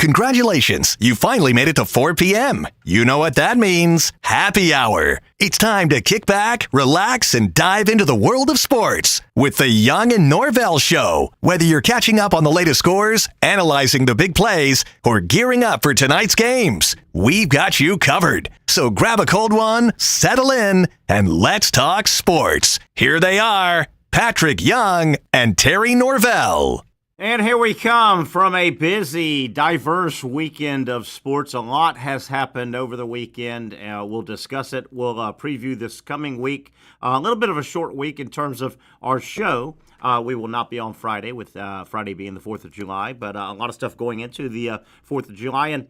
Congratulations, you finally made it to 4 p.m. You know what that means. Happy hour. It's time to kick back, relax, and dive into the world of sports with the Young and Norvelle Show. Whether you're catching up on the latest scores, analyzing the big plays, or gearing up for tonight's games, we've got you covered. So grab a cold one, settle in, and let's talk sports. Here they are, Patrick Young and Terry Norvelle. And here we come from a busy, diverse weekend of sports. A lot has happened over the weekend. We'll discuss it. We'll preview this coming week. A little bit of a short week in terms of our show. We will not be on Friday, with Friday being the 4th of July, but a lot of stuff going into the 4th of July. And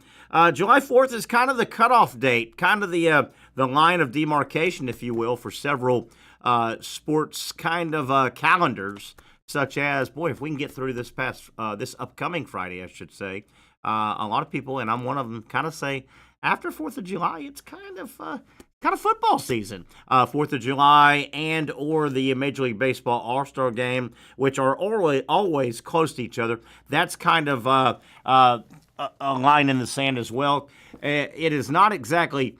July 4th is kind of the cutoff date, kind of the line of demarcation, if you will, for several sports kind of calendars. Such as, boy, if we can get through this upcoming Friday, I should say, a lot of people, and I'm one of them, kind of say after 4th of July, it's kind of football season. 4th of July and or the Major League Baseball All-Star Game, which are always close to each other. That's kind of a line in the sand as well. It is not exactly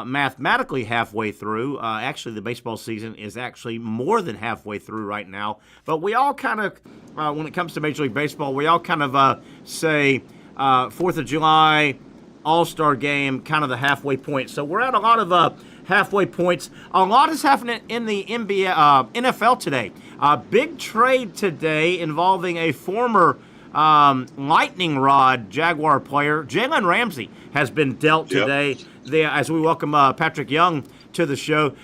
mathematically halfway through. Actually, the baseball season is actually more than halfway through right now. But we all kind of, when it comes to Major League Baseball, we all kind of say 4th of July, All-Star Game, kind of the halfway point. So we're at a lot of halfway points. A lot is happening in the NFL today. Big trade today involving a former lightning rod Jaguar player. Jalen Ramsey has been dealt today. As we welcome Patrick Young to the show.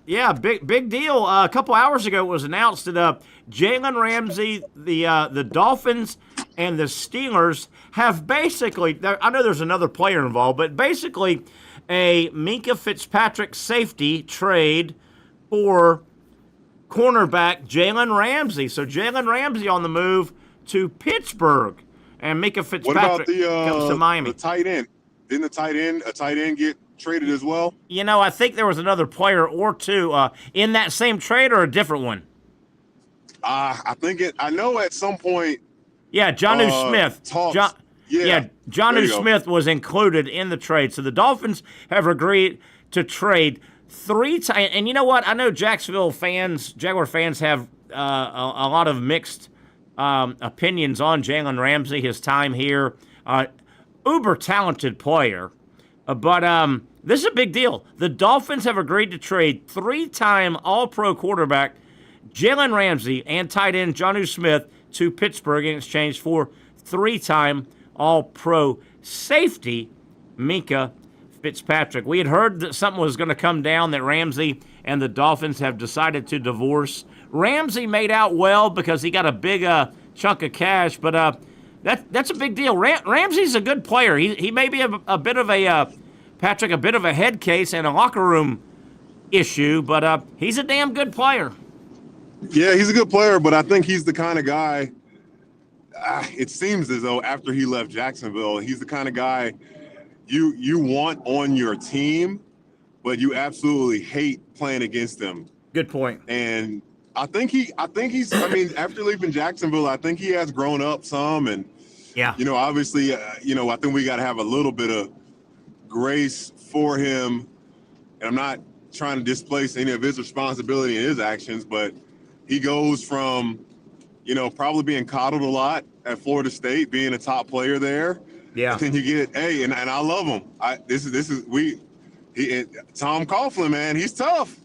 Yeah, big deal. A couple hours ago, it was announced that Jalen Ramsey, the Dolphins, and the Steelers have basically, I know there's another player involved, but basically a Minkah Fitzpatrick safety trade for cornerback Jalen Ramsey. So Jalen Ramsey on the move to Pittsburgh, and Minkah Fitzpatrick comes to Miami. The tight end? Didn't a tight end get traded as well? You know, I think there was another player or two in that same trade, or a different one. I know at some point. Yeah, Jonnu Smith. Jonnu go. Smith was included in the trade. So the Dolphins have agreed to trade 3 times. And you know what? I know Jaguar fans have a lot of mixed opinions on Jalen Ramsey, his time here. Uber talented player, but this is a big deal. The Dolphins have agreed to trade 3-time All-Pro quarterback Jalen Ramsey and tight end Jonnu Smith to Pittsburgh in exchange for 3-time All-Pro safety Minkah Fitzpatrick. We had heard that something was going to come down, that Ramsey and the Dolphins have decided to divorce. Ramsey made out well because he got a big chunk of cash, but that's a big deal. Ramsey's a good player. He may be a bit of a head case and a locker room issue, but he's a damn good player. Yeah, he's a good player, but I think he's the kind of guy. It seems as though after he left Jacksonville, he's the kind of guy you want on your team, but you absolutely hate playing against them. Good point. And I think he's. I mean, after leaving Jacksonville, I think he has grown up some, and obviously, I think we got to have a little bit of grace for him. And I'm not trying to displace any of his responsibility in his actions, but he goes from, probably being coddled a lot at Florida State, being a top player there. Yeah. And then you get, and I love him. Tom Coughlin, man, he's tough.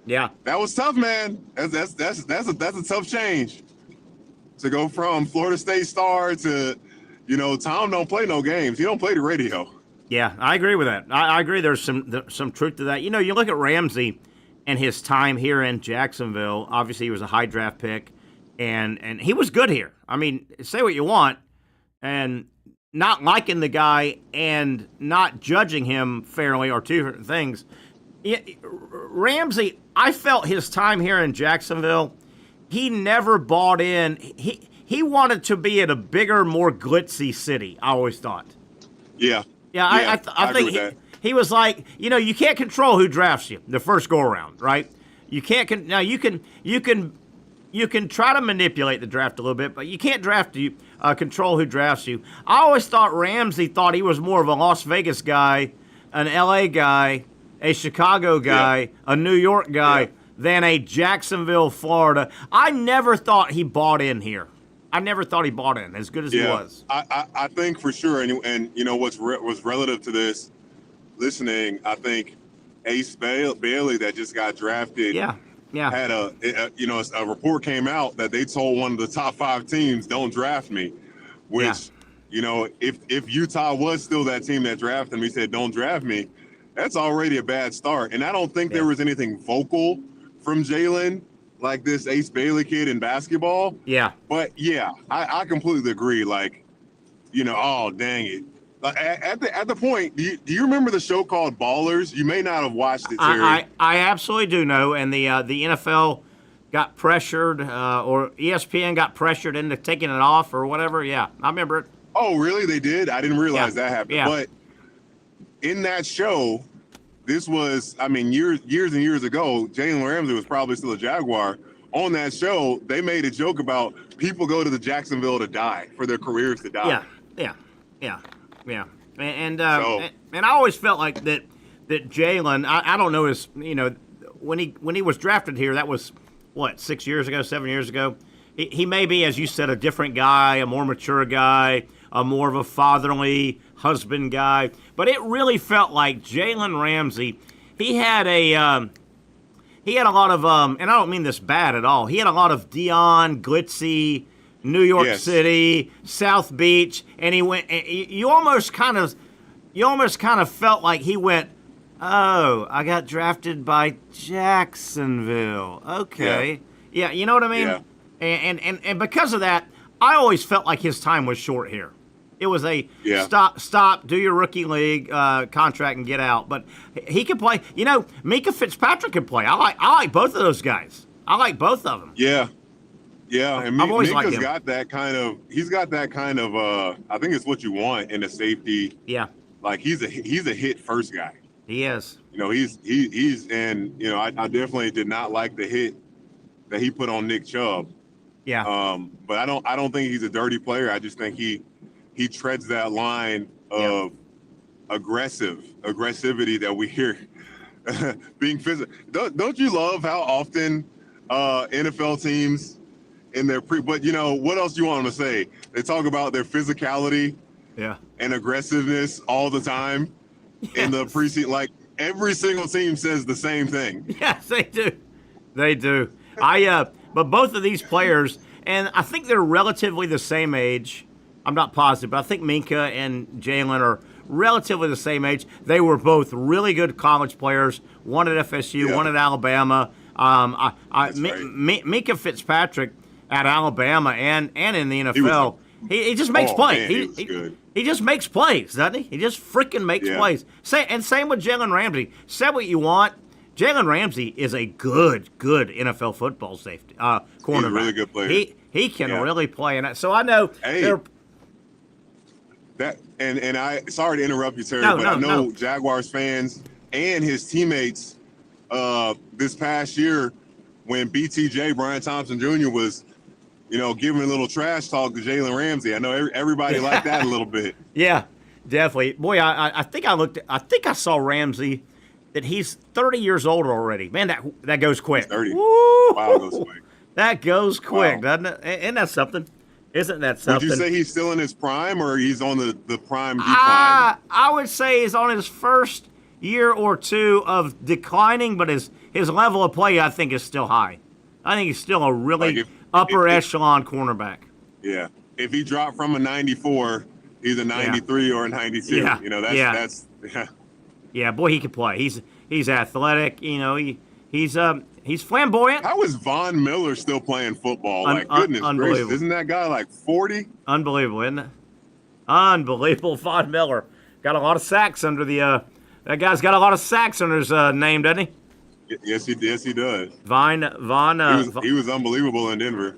Yeah, that was tough, man. That's a tough change to go from Florida State star to, Tom don't play no games. He don't play the radio. Yeah, I agree with that. I agree. There's some truth to that. You look at Ramsey and his time here in Jacksonville. Obviously, he was a high draft pick, and he was good here. I mean, say what you want, and not liking the guy and not judging him fairly are two different things. Ramsey, I felt his time here in Jacksonville, he never bought in. He wanted to be at a bigger, more glitzy city, I always thought. Yeah. Yeah, I think he was like, you can't control who drafts you the first go-around, right? You can't. Now, you can you can try to manipulate the draft a little bit, but you can't control who drafts you. I always thought Ramsey thought he was more of a Las Vegas guy, an L.A. guy, a Chicago guy, a New York guy, than a Jacksonville, Florida. I never thought he bought in here. I never thought he bought in as good as he was. I think for sure, and you know what's relative to this, listening, I think Ace Bailey that just got drafted. Had a report came out that they told one of the top 5 teams, don't draft me, which, you know, if Utah was still that team that drafted me, said, don't draft me, that's already a bad start. And I don't think there was anything vocal from Jalen like this Ace Bailey kid in basketball. Yeah. But I completely agree. Like, you know, oh, dang it. At the point, do you remember the show called Ballers? You may not have watched it, Terry. I absolutely do know, and the NFL got pressured, or ESPN got pressured into taking it off or whatever. Yeah, I remember it. Oh, really? They did? I didn't realize that happened. Yeah. But in that show, this was, I mean, years and years ago, Jalen Ramsey was probably still a Jaguar. On that show, they made a joke about people go to Jacksonville to die, for their careers to die. Yeah, and I always felt like that Jalen. I don't know his. You know, when he was drafted here, that was what 6 years ago, 7 years ago. He may be, as you said, a different guy, a more mature guy, a more of a fatherly husband guy. But it really felt like Jalen Ramsey. He had a lot of and I don't mean this bad at all. He had a lot of Dion glitzy. New York City, South Beach, and he went. You almost kind of felt like he went, oh, I got drafted by Jacksonville. Okay, yeah, you know what I mean. Yeah. And because of that, I always felt like his time was short here. It was a stop, do your rookie league contract and get out. But he could play. You know, Mika Fitzpatrick could play. I like both of those guys. I like both of them. Yeah. Yeah, and Mika's got that kind of. He's got that kind of. I think it's what you want in a safety. Yeah, like he's a hit first guy. He is. You know, he's and you know I definitely did not like the hit that he put on Nick Chubb. Yeah. But I don't think he's a dirty player. I just think he treads that line of aggressivity that we hear being physical. Don't you love how often NFL teams in their but you know what else do you want them to say? They talk about their physicality, and aggressiveness all the time in the preseason. Like every single team says the same thing. Yes, they do. They do. But both of these players, and I think they're relatively the same age. I'm not positive, but I think Minka and Jalen are relatively the same age. They were both really good college players. One at FSU, one at Alabama. Minka Fitzpatrick at Alabama and in the NFL, he just makes plays. Man, he just makes plays, doesn't he? He just freaking makes plays. Same with Jalen Ramsey. Say what you want. Jalen Ramsey is a good NFL football safety cornerback. He's a really good player. He can really play, and so I know. And I sorry to interrupt you, Terry, but I know Jaguars fans and his teammates this past year when BTJ Brian Thompson Jr. was, you know, giving a little trash talk to Jalen Ramsey. I know everybody liked that a little bit. Yeah, definitely. Boy, I think I saw Ramsey that he's 30 years old already. Man, that goes quick. 30. Wow, goes quick. That goes quick, doesn't it? Isn't that something? Isn't that something? Would you say he's still in his prime or he's on the prime decline? I would say he's on his first year or two of declining, but his level of play, I think, is still high. I think he's still a really upper echelon cornerback. Yeah. If he dropped from a 94, he's a 93 or a 92. Yeah. You know, that's Yeah, boy, he can play. He's athletic. You know, he's flamboyant. How is Von Miller still playing football? Like, goodness gracious. Isn't that guy like 40? Unbelievable, isn't it? Unbelievable. Von Miller. Got a lot of sacks under the that guy's got a lot of sacks under his name, doesn't he? Yes, he does. He was unbelievable in Denver.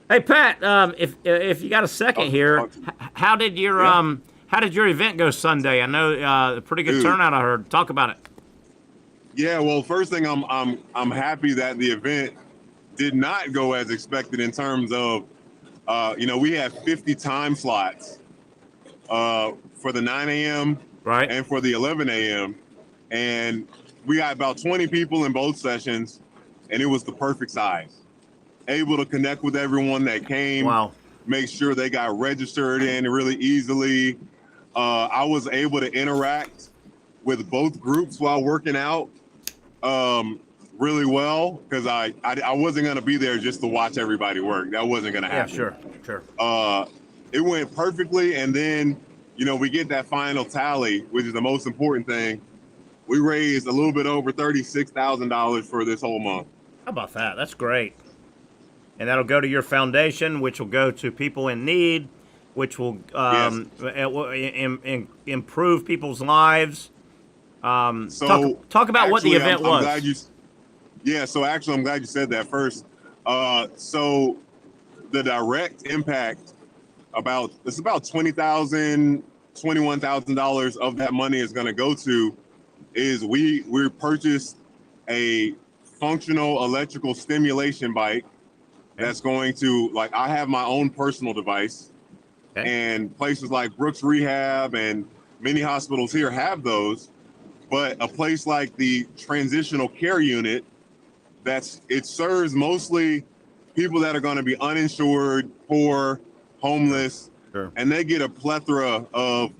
Hey, Pat, if you got a second here, how did your event go Sunday? I know a pretty good turnout, I heard. Talk about it. Yeah, well, first thing I'm happy that the event did not go as expected in terms of, we have 50 time slots for the 9 a.m. right and for the 11 a.m. And we got about 20 people in both sessions, and it was the perfect size. Able to connect with everyone that came. Wow. Make sure they got registered in really easily. I was able to interact with both groups while working out really well, because I wasn't going to be there just to watch everybody work. That wasn't going to happen. Yeah, sure. It went perfectly, and then, we get that final tally, which is the most important thing. We raised a little bit over $36,000 for this whole month. How about that? That's great. And that'll go to your foundation, which will go to people in need, which will improve people's lives. So talk about what the event was. I'm glad you said that first. So the direct impact, it's about $20,000, $21,000 of that money is going to go to is we purchased a functional electrical stimulation bike. That's going to, I have my own personal device, and places like Brooks Rehab and many hospitals here have those, but a place like the transitional care unit, it serves mostly people that are going to be uninsured, poor, homeless, and they get a plethora of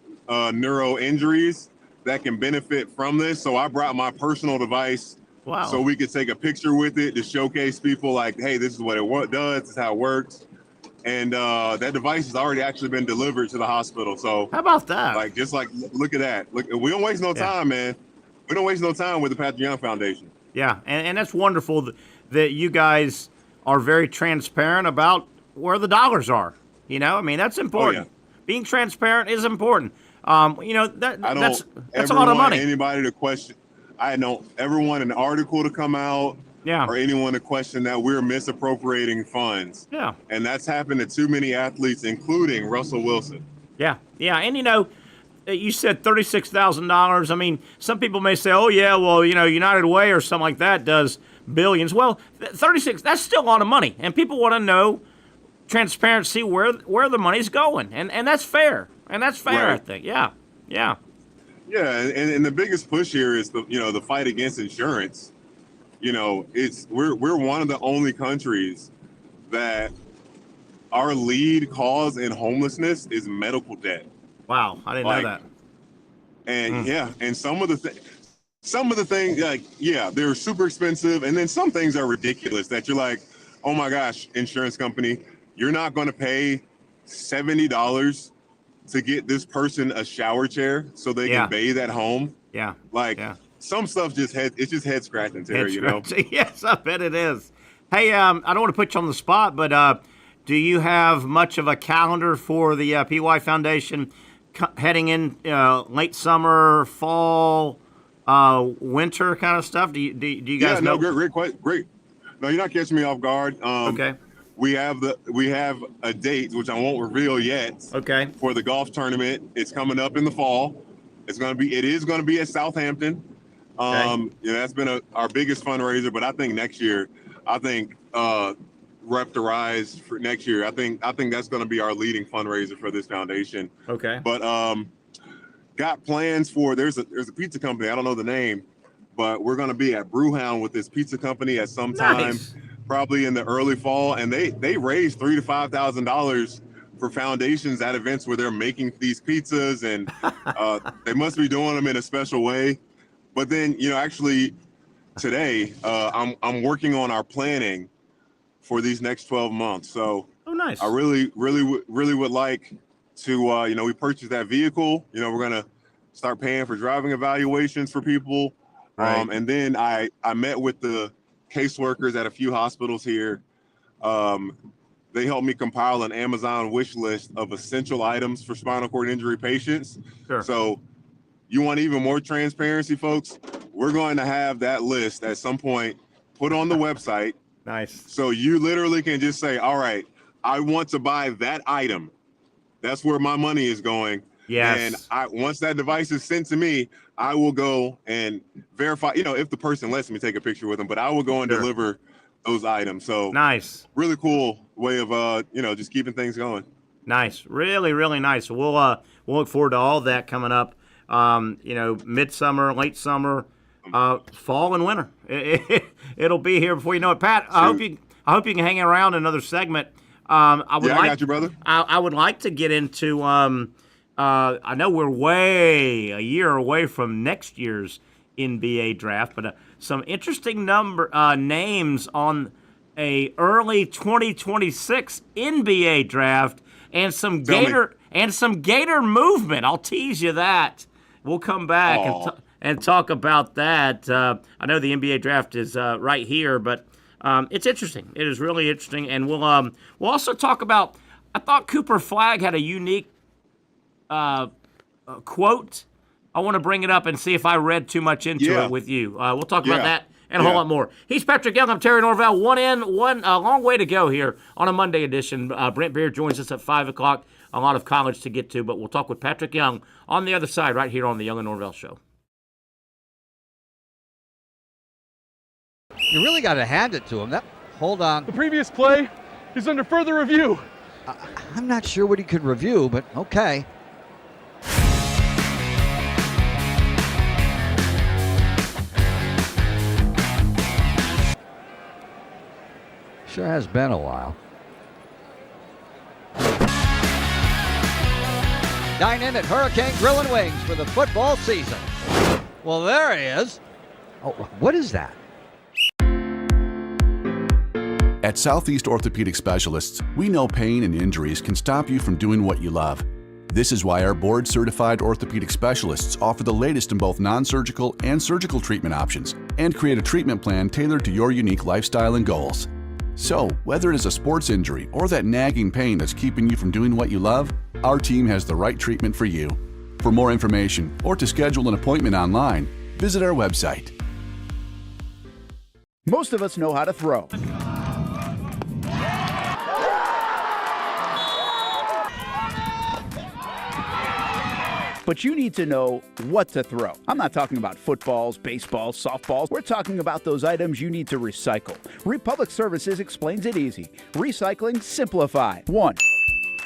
neuro injuries that can benefit from this. So I brought my personal device. Wow. So we could take a picture with it to showcase people like, hey, this is what it does, this is how it works. And that device has already actually been delivered to the hospital. So how about that? Look at that. Look, we don't waste no time, man. We don't waste no time with the Patrick Young Foundation. Yeah, and that's wonderful that you guys are very transparent about where the dollars are. That's important. Oh, yeah. Being transparent is important. That's a lot of money. Anybody to question. I don't ever want an article to come out or anyone to question that we're misappropriating funds. Yeah. And that's happened to too many athletes, including Russell Wilson. Yeah. And you said $36,000. I mean, some people may say, oh, yeah, well, United Way or something like that does billions. Well, 36, that's still a lot of money. And people want to know transparency where the money's going. And that's fair. And that's fair, right. I think. Yeah. Yeah, and the biggest push here is the fight against insurance. We're one of the only countries that our lead cause in homelessness is medical debt. Wow, I didn't know that. And and some of the things they're super expensive, and then some things are ridiculous that you're like, oh my gosh, insurance company, you're not going to pay $70 to get this person a shower chair so they can bathe at home. Yeah. Some stuff it's just head scratching, Terry, Yes, I bet it is. Hey, I don't want to put you on the spot, but do you have much of a calendar for the PY Foundation heading in late summer, fall, winter kind of stuff? Do you guys know? Great. No, you're not catching me off guard. Okay. We have a date, which I won't reveal yet. Okay. For the golf tournament, it's coming up in the fall. It is going to be at Southampton. Okay. That's been our biggest fundraiser, but I think next year, Rep the Rise for next year. I think that's going to be our leading fundraiser for this foundation. Okay. But got plans for there's a pizza company, I don't know the name, but we're going to be at Brewhound with this pizza company at some time. Nice. Probably in the early fall, and they raised $3,000 to $5,000 for foundations at events where they're making these pizzas, and they must be doing them in a special way. But then, actually, today I'm working on our planning for these next 12 months. So, nice. I really would like to, we purchased that vehicle. We're gonna start paying for driving evaluations for people, right. And then I met with the caseworkers at a few hospitals here. They helped me compile an Amazon wish list of essential items for spinal cord injury patients. Sure. So you want even more transparency, folks? We're going to have that list at some point put on the website. Nice. So you literally can just say, all right, I want to buy that item. That's where my money is going. Yes. And once that device is sent to me, I will go and verify, if the person lets me take a picture with them, but I will go and deliver those items. So nice, really cool way of just keeping things going. Nice, really, really nice. We'll look forward to all that coming up. Midsummer, late summer, fall and winter. It'll be here before you know it. Pat, I hope you can hang around another segment. I got you, brother. I would like to get into. I know we're a year away from next year's NBA draft, but some interesting names on a early 2026 NBA draft, and some Gator movement. I'll tease you that. We'll come back and talk about that. I know the NBA draft is right here, but it's interesting. It is really interesting, and we'll also talk about. I thought Cooper Flagg had a unique quote. I want to bring it up and see if I read too much into it with you. We'll talk about that and a whole lot more. He's Patrick Young. I'm Terry Norvelle. A long way to go here on a Monday edition. Brent Beard joins us at 5 o'clock. A lot of college to get to, but we'll talk with Patrick Young on the other side right here on the Young and Norvelle Show. You really got to hand it to him. Hold on. The previous play is under further review. I'm not sure what he could review, but okay. Sure has been a while. Dine in at Hurricane Grill and Wings for the football season. Well, there he is. Oh, what is that? At Southeast Orthopedic Specialists, we know pain and injuries can stop you from doing what you love. This is why our board-certified orthopedic specialists offer the latest in both non-surgical and surgical treatment options and create a treatment plan tailored to your unique lifestyle and goals. So, whether it is a sports injury or that nagging pain that's keeping you from doing what you love, our team has the right treatment for you. For more information or to schedule an appointment online, visit our website. Most of us know how to throw. But you need to know what to throw. I'm not talking about footballs, baseballs, softballs. We're talking about those items you need to recycle. Republic Services explains it easy. Recycling simplified. 1.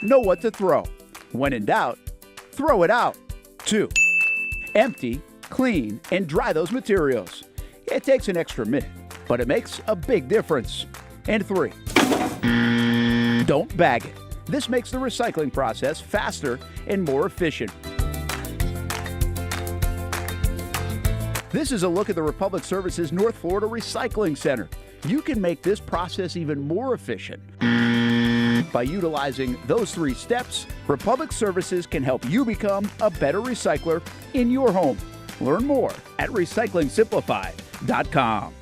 Know what to throw. When in doubt, throw it out. 2. Empty, clean, and dry those materials. It takes an extra minute, but it makes a big difference. And 3. Don't bag it. This makes the recycling process faster and more efficient. This is a look at the Republic Services North Florida Recycling Center. You can make this process even more efficient. By utilizing those 3 steps, Republic Services can help you become a better recycler in your home. Learn more at recyclingsimplified.com.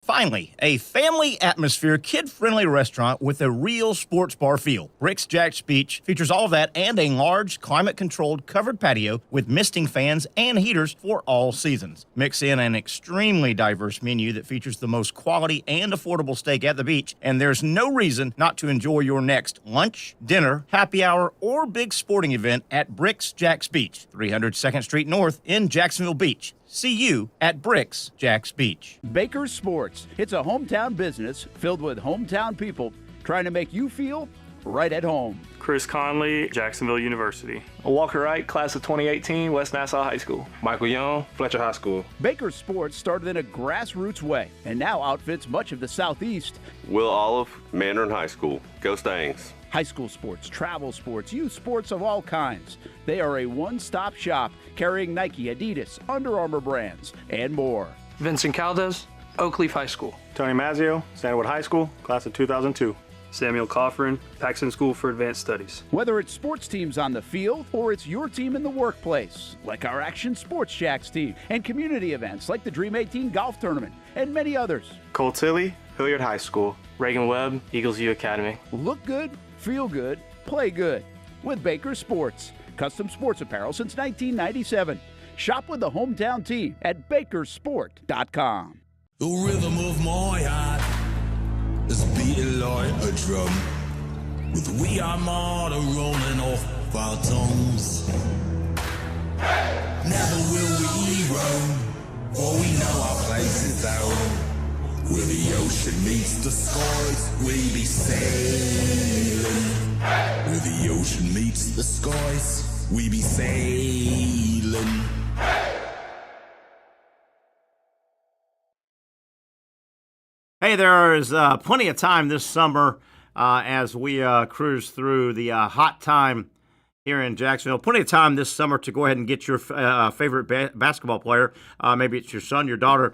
Finally, a family atmosphere, kid-friendly restaurant with a real sports bar feel. Bricks Jack's Beach features all of that and a large, climate-controlled covered patio with misting fans and heaters for all seasons. Mix in an extremely diverse menu that features the most quality and affordable steak at the beach, and there's no reason not to enjoy your next lunch, dinner, happy hour, or big sporting event at Bricks Jack's Beach, 300 2nd Street North in Jacksonville Beach. See you at Bricks Jack's Beach. Baker's Sports. It's a hometown business filled with hometown people trying to make you feel right at home. Chris Conley, Jacksonville University. Walker Wright, class of 2018, West Nassau High School. Michael Young, Fletcher High School. Baker's Sports started in a grassroots way and now outfits much of the Southeast. Will Olive, Mandarin High School. Go Stangs. High school sports, travel sports, youth sports of all kinds. They are a one-stop shop carrying Nike, Adidas, Under Armour brands, and more. Vincent Caldes, Oak Leaf High School. Tony Mazzio, Sandwood High School, class of 2002. Samuel Coffrin, Paxton School for Advanced Studies. Whether it's sports teams on the field or it's your team in the workplace, like our Action Sports Shacks team, and community events like the Dream 18 Golf Tournament, and many others. Cole Tilley, Hilliard High School. Reagan Webb, Eagles View Academy. Look good, feel good, play good with Baker Sports. Custom sports apparel since 1997. Shop with the hometown team at bakersport.com. The rhythm of my heart is beating like a drum, with We Are Martyr rolling off our tongues. Never will we roam, for we know our place is home. Where the ocean meets the skies, we be sailing. Where the ocean meets the skies, we be sailing. Hey, there is plenty of time this summer as we cruise through the hot time here in Jacksonville. Plenty of time this summer to go ahead and get your favorite basketball player. Maybe it's your son, your daughter.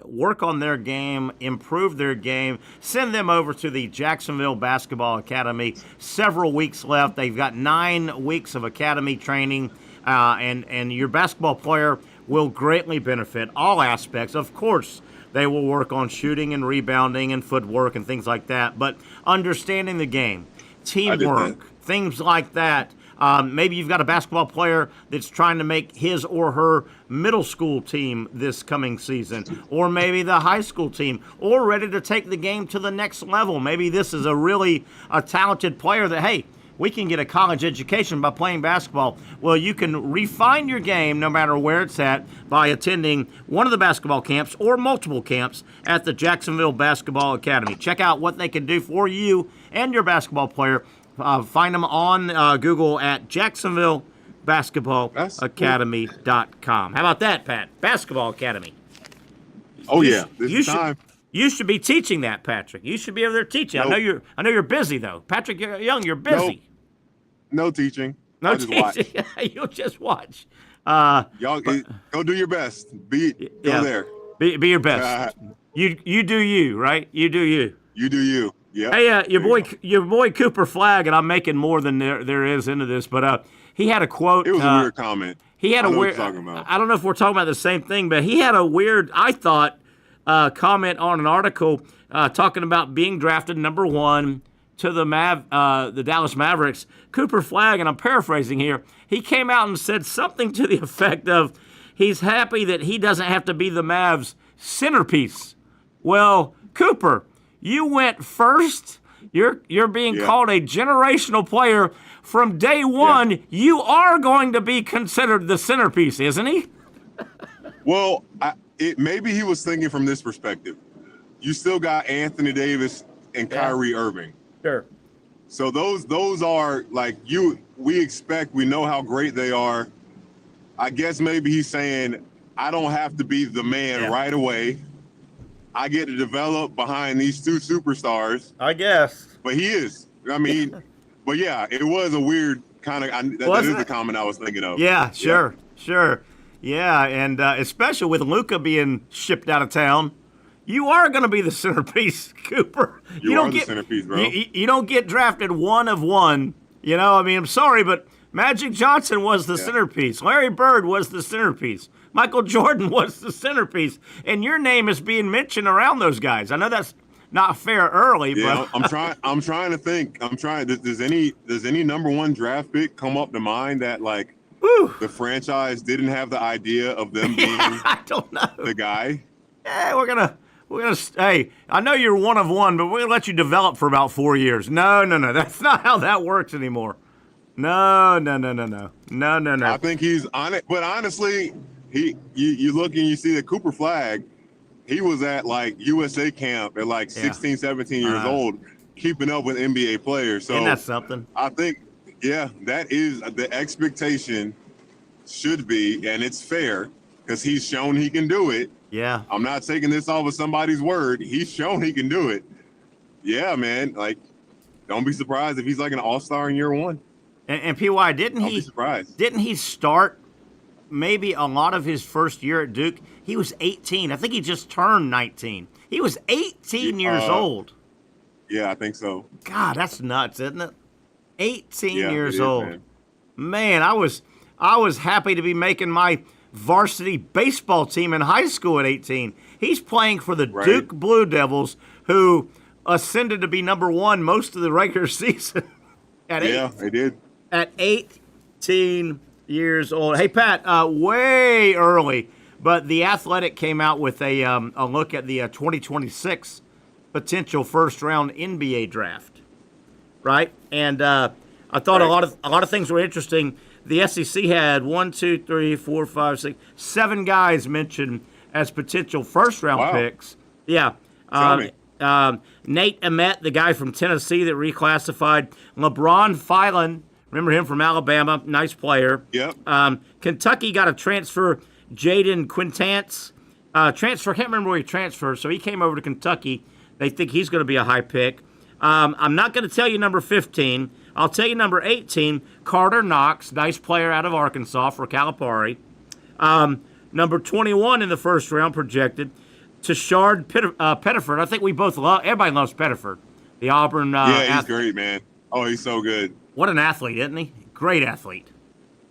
Work on their game, improve their game. Send them over to the Jacksonville Basketball Academy. Several weeks left. They've got 9 weeks of academy training, and your basketball player will greatly benefit all aspects. Of course, they will work on shooting and rebounding and footwork and things like that, but understanding the game, teamwork, things like that. Maybe you've got a basketball player that's trying to make his or her middle school team this coming season, or maybe the high school team, or ready to take the game to the next level. Maybe this is a talented player that, hey, we can get a college education by playing basketball. Well, you can refine your game no matter where it's at by attending one of the basketball camps or multiple camps at the Jacksonville Basketball Academy. Check out what they can do for you and your basketball player. Find them on Google at JacksonvilleBasketballAcademy.com. How about that, Pat? Basketball Academy. Oh, yeah. This is time. You should be teaching that, Patrick. You should be over there teaching. Nope. I know you're busy though, Patrick. Young, you're busy. No teaching. No just teaching. You'll just watch. Y'all go do your best. Go there. Be your best. You do you, right? You do you. You do you. Yeah. Hey, your boy Cooper Flagg, and I'm making more than there is into this, but he had a quote. It was a weird comment. He had a weird. I don't know if we're talking about the same thing, but he had a weird, I thought, comment on an article talking about being drafted number 1 to the Dallas Mavericks. Cooper Flagg, and I'm paraphrasing here, he came out and said something to the effect of he's happy that he doesn't have to be the Mavs' centerpiece. Well, Cooper, you went first. You're being called a generational player. From day one, you are going to be considered the centerpiece, isn't he? Well, maybe he was thinking from this perspective. You still got Anthony Davis and Kyrie Irving. Sure. So those are like we know how great they are. I guess maybe he's saying, I don't have to be the man right away. I get to develop behind these 2 superstars. I guess. But he is. I mean, but yeah, it was a weird kind of, that is the comment I was thinking of. Yeah, sure. Yeah, and especially with Luka being shipped out of town, you are going to be the centerpiece, Cooper. You are the centerpiece, bro. You don't get drafted 1 of 1. You know, I mean, I'm sorry, but Magic Johnson was the centerpiece. Larry Bird was the centerpiece. Michael Jordan was the centerpiece. And your name is being mentioned around those guys. I know that's not fair early, but I'm trying to think. Does any number 1 draft pick come up to mind that like the franchise didn't have the idea of them being I don't know. the guy? Yeah, we're gonna. Hey, I know you're 1 of 1, but we're gonna let you develop for about 4 years. No. That's not how that works anymore. No. I think he's on it, but honestly, you look and you see that Cooper Flagg, he was at like USA camp at like 16, 17 years old, keeping up with NBA players. So isn't that something? I think, that is the expectation should be, and it's fair because he's shown he can do it. Yeah. I'm not taking this off of somebody's word. He's shown he can do it. Yeah, man. Like, don't be surprised if he's like an all-star in year 1. And PY, didn't he start maybe a lot of his first year at Duke? He was 18. I think he just turned 19. He was 18 years old. Yeah, I think so. God, that's nuts, isn't it? 18 years old. Man, I was happy to be making my varsity baseball team in high school at 18. He's playing for the Duke Blue Devils, who ascended to be number 1 most of the regular season. They did. At 18 years old. Hey, Pat, way early, but The Athletic came out with a look at the 2026 potential first-round NBA draft, right? And I thought a lot of things were interesting. The SEC had 7 guys mentioned as potential first-round picks. Yeah. Nate Emmett, the guy from Tennessee that reclassified. LeBron Filan, remember him from Alabama, nice player. Yep. Kentucky got a transfer, Jaden Quintance. Can't remember where he transferred, so he came over to Kentucky. They think he's going to be a high pick. I'm not going to tell you number 15. I'll tell you number 18, Carter Knox, nice player out of Arkansas for Calipari. Number 21 in the first round projected, Tashard Pettiford. I think we both everybody loves Pettiford, the Auburn he's great, man. Oh, he's so good. What an athlete, isn't he? Great athlete.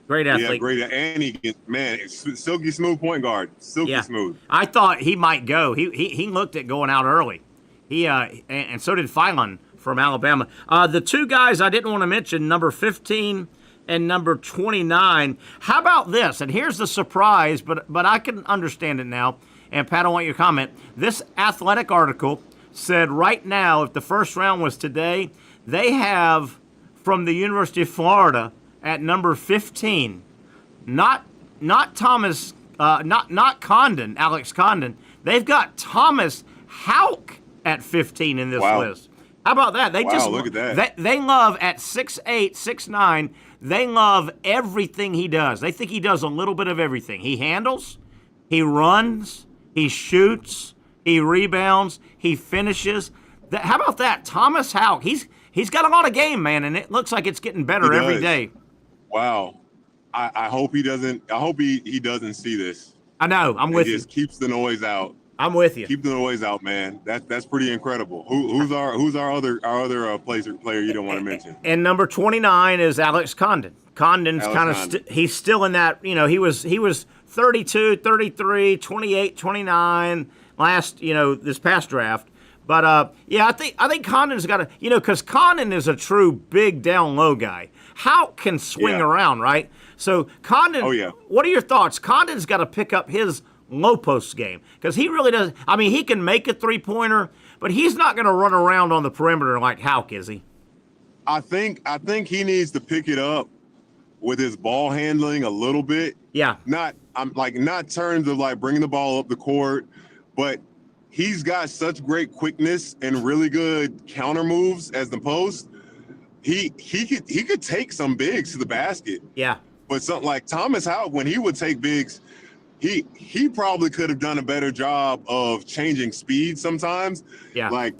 Yeah, great. And he gets, man, silky smooth point guard. Silky smooth. I thought he might go. He looked at going out early. And so did Filan from Alabama. The two guys I didn't want to mention, number 15 and number 29. How about this? And here's the surprise, but I can understand it now. And Pat, I want your comment. This Athletic article said right now, if the first round was today, they have from the University of Florida at number 15, not Thomas, not Condon, Alex Condon. They've got Thomas Houck at 15 in this list. How about that? Look at that. They love at 6'8", 6'9", they love everything he does. They think he does a little bit of everything. He handles, he runs, he shoots, he rebounds, he finishes. How about that? Thomas Houck. He's got a lot of game, man, and it looks like it's getting better every day. Wow. I hope he doesn't. I hope he doesn't see this. I know. I'm with you. Just keeps the noise out. I'm with you. Keep the noise out, man. That's pretty incredible. Who's our other player you don't want to mention? And number 29 is Alex Condon. Condon's kind of he's still in that. You know, he was 32, 33, 28, 29 last. This past draft. But I think Condon's got to. Because Condon is a true big down low guy. How can swing around, right? So Condon. Oh yeah. What are your thoughts? Condon's got to pick up his low post game because he really does. I mean, he can make a 3-pointer, but he's not going to run around on the perimeter like Houck, is he? I think he needs to pick it up with his ball handling a little bit. Yeah. Not terms of like bringing the ball up the court, but he's got such great quickness and really good counter moves as the post. He could take some bigs to the basket. Yeah. But something like Thomas Houck, when he would take bigs, he probably could have done a better job of changing speed sometimes. Yeah. Like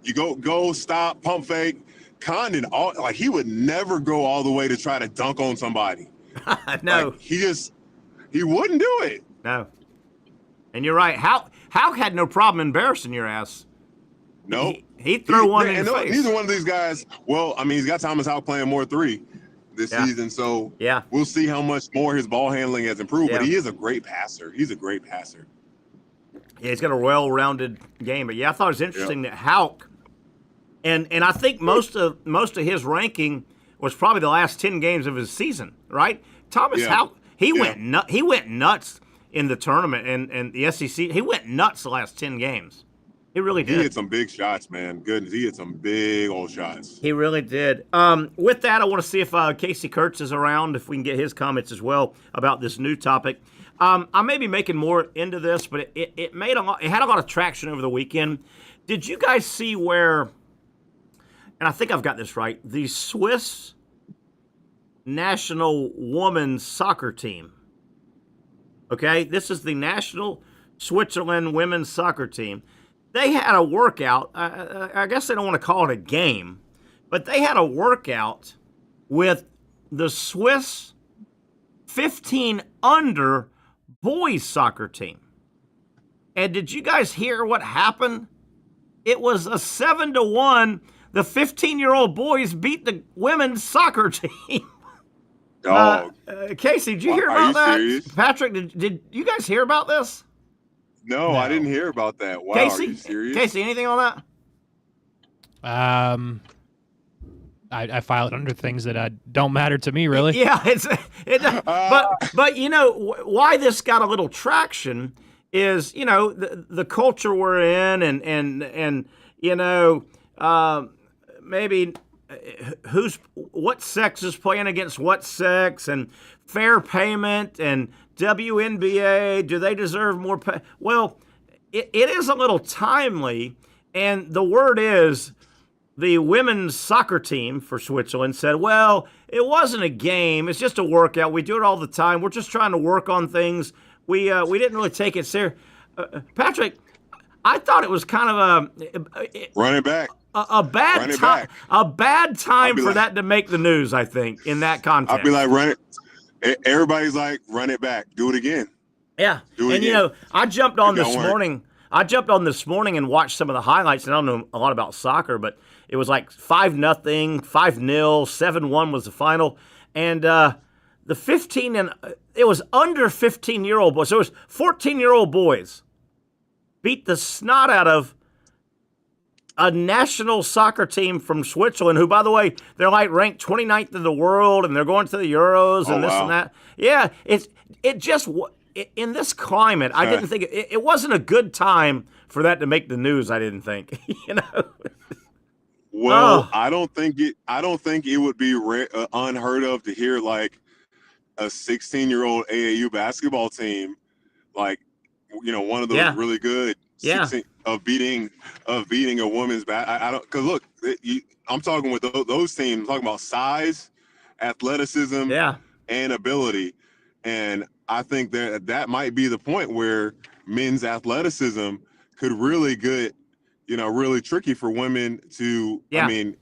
you go, stop, pump fake. Condon, he would never go all the way to try to dunk on somebody. No. Like, he wouldn't do it. No. And you're right. Houck had no problem embarrassing your ass. No. He'd throw one in your face. Neither one of these guys, he's got Thomas Houck playing more 3 this season, so we'll see how much more his ball handling has improved, but he is a great passer. He's a great passer. Yeah, he's got a well-rounded game. But I thought it was interesting that Houck, and I think most of his ranking was probably the last 10 games of his season, right? Thomas Houck, he went nuts in the tournament and the SEC. He went nuts the last 10 games. He really did. He hit some big shots, man. Goodness, he hit some big old shots. He really did. With that, I want to see if Casey Kurtz is around, if we can get his comments as well about this new topic. I may be making more into this, but it made it had a lot of traction over the weekend. Did you guys see where, and I think I've got this right, the Swiss national women's soccer team, okay? This is the national Switzerland women's soccer team. They had a workout. I guess they don't want to call it a game, but they had a workout with the Swiss 15 under boys soccer team. And did you guys hear what happened? It was a 7-1. The 15-year-old boys beat the women's soccer team. Casey, did you hear about that? Serious? Patrick, did you guys hear about this? No, I didn't hear about that. Wow, Casey, are you serious? Casey, anything on that? I file it under things that don't matter to me, really. Yeah, but why this got a little traction is the culture we're in and maybe what sex is playing against what sex and fair payment and WNBA, do they deserve more pay? Well, it is a little timely, and the word is the women's soccer team for Switzerland said, well, it wasn't a game. It's just a workout. We do it all the time. We're just trying to work on things. We didn't really take it serious. Patrick, I thought it was kind of run it back. A bad time. A bad time for that to make the news. I think in that context. I'd be like, run it. Everybody's like, run it back. Do it again. Yeah, and I jumped on this morning. I jumped on this morning and watched some of the highlights. And I don't know a lot about soccer, but it was like 5-0, 5-0, 7-1 was the final, and the 15 and it was under 15-year-old boys. So it was 14-year-old boys beat the snot out of a national soccer team from Switzerland, who, by the way, they're like ranked 29th in the world, and they're going to the Euros and this and that. Yeah, in this climate, I didn't think it wasn't a good time for that to make the news. I didn't think, Well, I don't think it would be unheard of to hear like a 16-year-old AAU basketball team, like one of those really good, of beating a women's I don't, because look, I'm talking with those teams. I'm talking about size, athleticism, and ability, and I think that might be the point where men's athleticism could really get, really tricky for women to. I mean,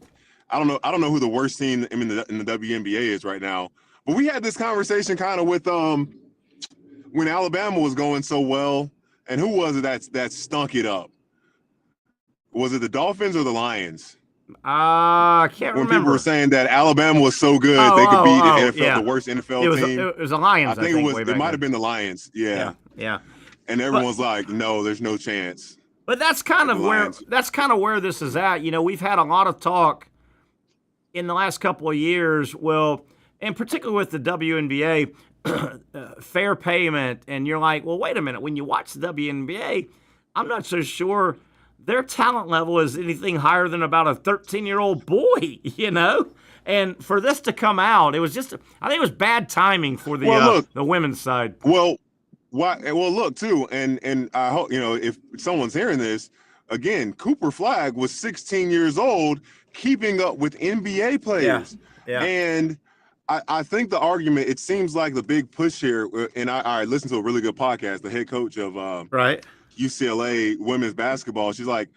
I don't know who the worst team in the WNBA is right now, but we had this conversation kind of with when Alabama was going so well, and who was it that stunk it up? Was it the Dolphins or the Lions? I can't remember. When people were saying that Alabama was so good, they could beat the worst NFL team. It was the Lions. I think it might have been the Lions. Yeah. And everyone's like, "No, there's no chance." But that's kind of where this is at. We've had a lot of talk in the last couple of years. Well, and particularly with the WNBA, fair payment, and you're like, well, wait a minute. When you watch the WNBA, I'm not so sure their talent level is anything higher than about a 13-year-old boy, And for this to come out, it was I think it was bad timing for the women's side. Well, look too, and I hope if someone's hearing this again, Cooper Flagg was 16 years old, keeping up with NBA players, and I think the argument. It seems like the big push here, and I listened to a really good podcast. The head coach of UCLA women's basketball, she's like,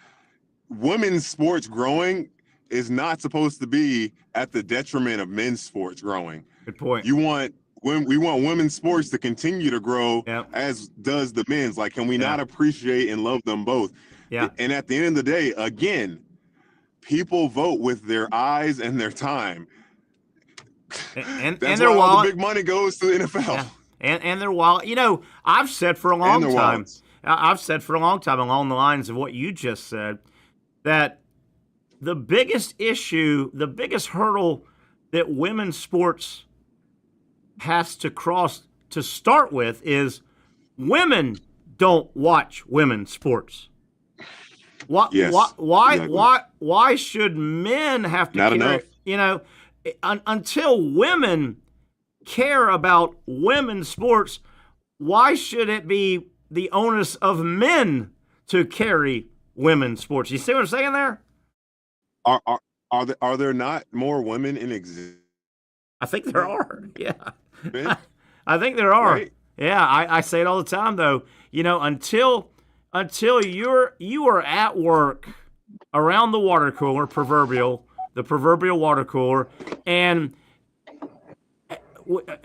women's sports growing is not supposed to be at the detriment of men's sports growing. Good point. We want women's sports to continue to grow as does the men's. Like, can we not appreciate and love them both? Yeah. And at the end of the day, again, people vote with their eyes and their time. And that's their why wallet. all the big money goes to the NFL. Yeah. And their wallet. I've said for a long time. Wallets. I've said for a long time along the lines of what you just said, that the biggest issue, the biggest hurdle that women's sports has to cross to start with is women don't watch women's sports. Why should men have to Not care? enough. Until women care about women's sports, why should it be the onus of men to carry women's sports? You see what I'm saying there? Are there not more women in existence? I think there are. Yeah, I think there are. Right? Yeah, I say it all the time though. Until you are at work around the water cooler, the proverbial water cooler, and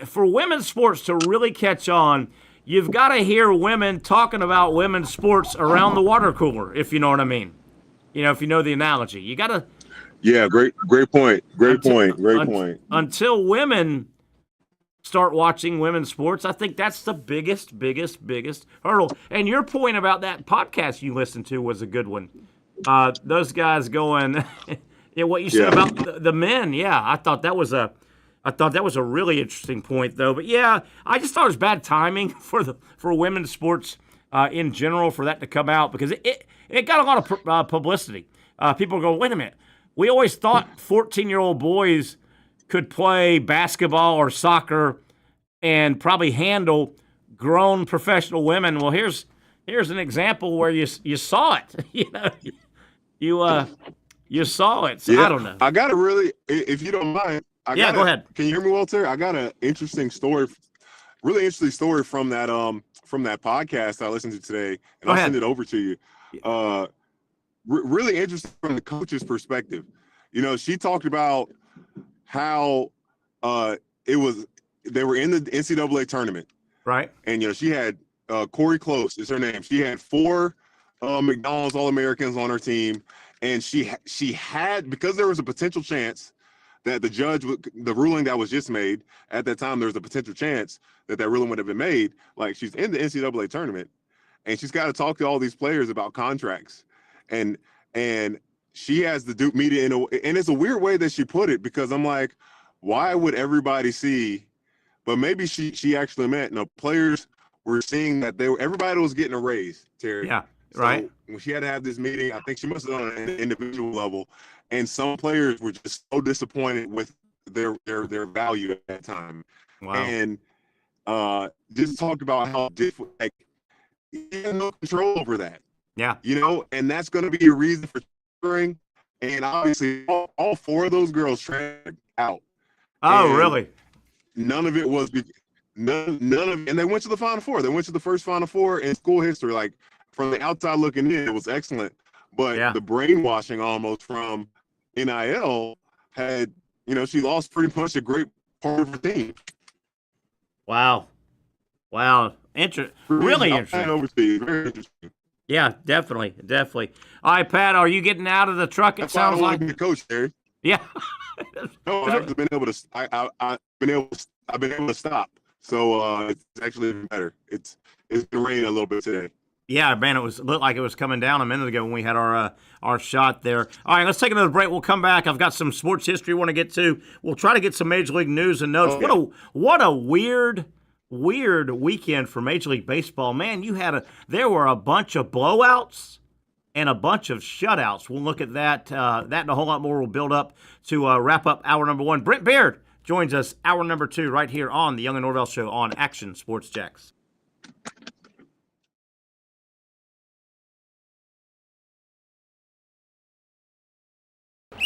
for women's sports to really catch on, you've got to hear women talking about women's sports around the water cooler, if you know what I mean. If you know the analogy. You got to... Yeah, great point. Great point. Until women start watching women's sports, I think that's the biggest hurdle. And your point about that podcast you listened to was a good one. Those guys going... what you said about the men, I thought that was a really interesting point, though. But I just thought it was bad timing for women's sports in general for that to come out, because it got a lot of publicity. People go, wait a minute, we always thought 14-year-old boys could play basketball or soccer and probably handle grown professional women. Well, here's here's an example where you saw it. You saw it. So yeah, I don't know. I got a really, if you don't mind. Go ahead. Can you hear me well, Terry? I got an interesting story, really interesting story from that podcast I listened to today, and I'll send it over to you. Really interesting from the coach's perspective. She talked about how they were in the NCAA tournament, right? And she had Corey Close is her name. She had 4 McDonald's All-Americans on her team, and she had, because there was a potential chance that the ruling that was just made at that time, there was a potential chance that ruling would have been made. Like, she's in the NCAA tournament, and she's got to talk to all these players about contracts, and she has the Duke media and it's a weird way that she put it, because I'm like, why would everybody see? But maybe she actually meant, players were seeing that everybody was getting a raise, Terry. Yeah, so right. When she had to have this meeting, I think she must have done it at an individual level, and some players were just so disappointed with their value at that time. Wow. And just talked about how different, like, you have no control over that. Yeah. And that's going to be a reason for transferring. And obviously, all 4 of those girls transferred out. Oh, and really? None of it was none of, and they went to the Final Four. They went to the first Final Four in school history. Like, from the outside looking in, it was excellent. But the brainwashing almost from NIL had, she lost pretty much a great part of her team. Wow. Really interesting. Overseas. Very interesting. Yeah, definitely. All right, Pat, are you getting out of the truck? It sounds like the coach, Terry. Yeah. No, I've been able to. I've been able to stop. So it's actually even better. It's been raining a little bit today. Yeah, man, looked like it was coming down a minute ago when we had our shot there. All right, let's take another break. We'll come back. I've got some sports history we want to get to. We'll try to get some Major League news and notes. Okay. What a weird weekend for Major League Baseball. Man, there were a bunch of blowouts and a bunch of shutouts. We'll look at that. That and a whole lot more will build up to wrap up hour number 1. Brent Beard joins us hour number 2 right here on the Young and Norvelle Show on Action Sports Jacks.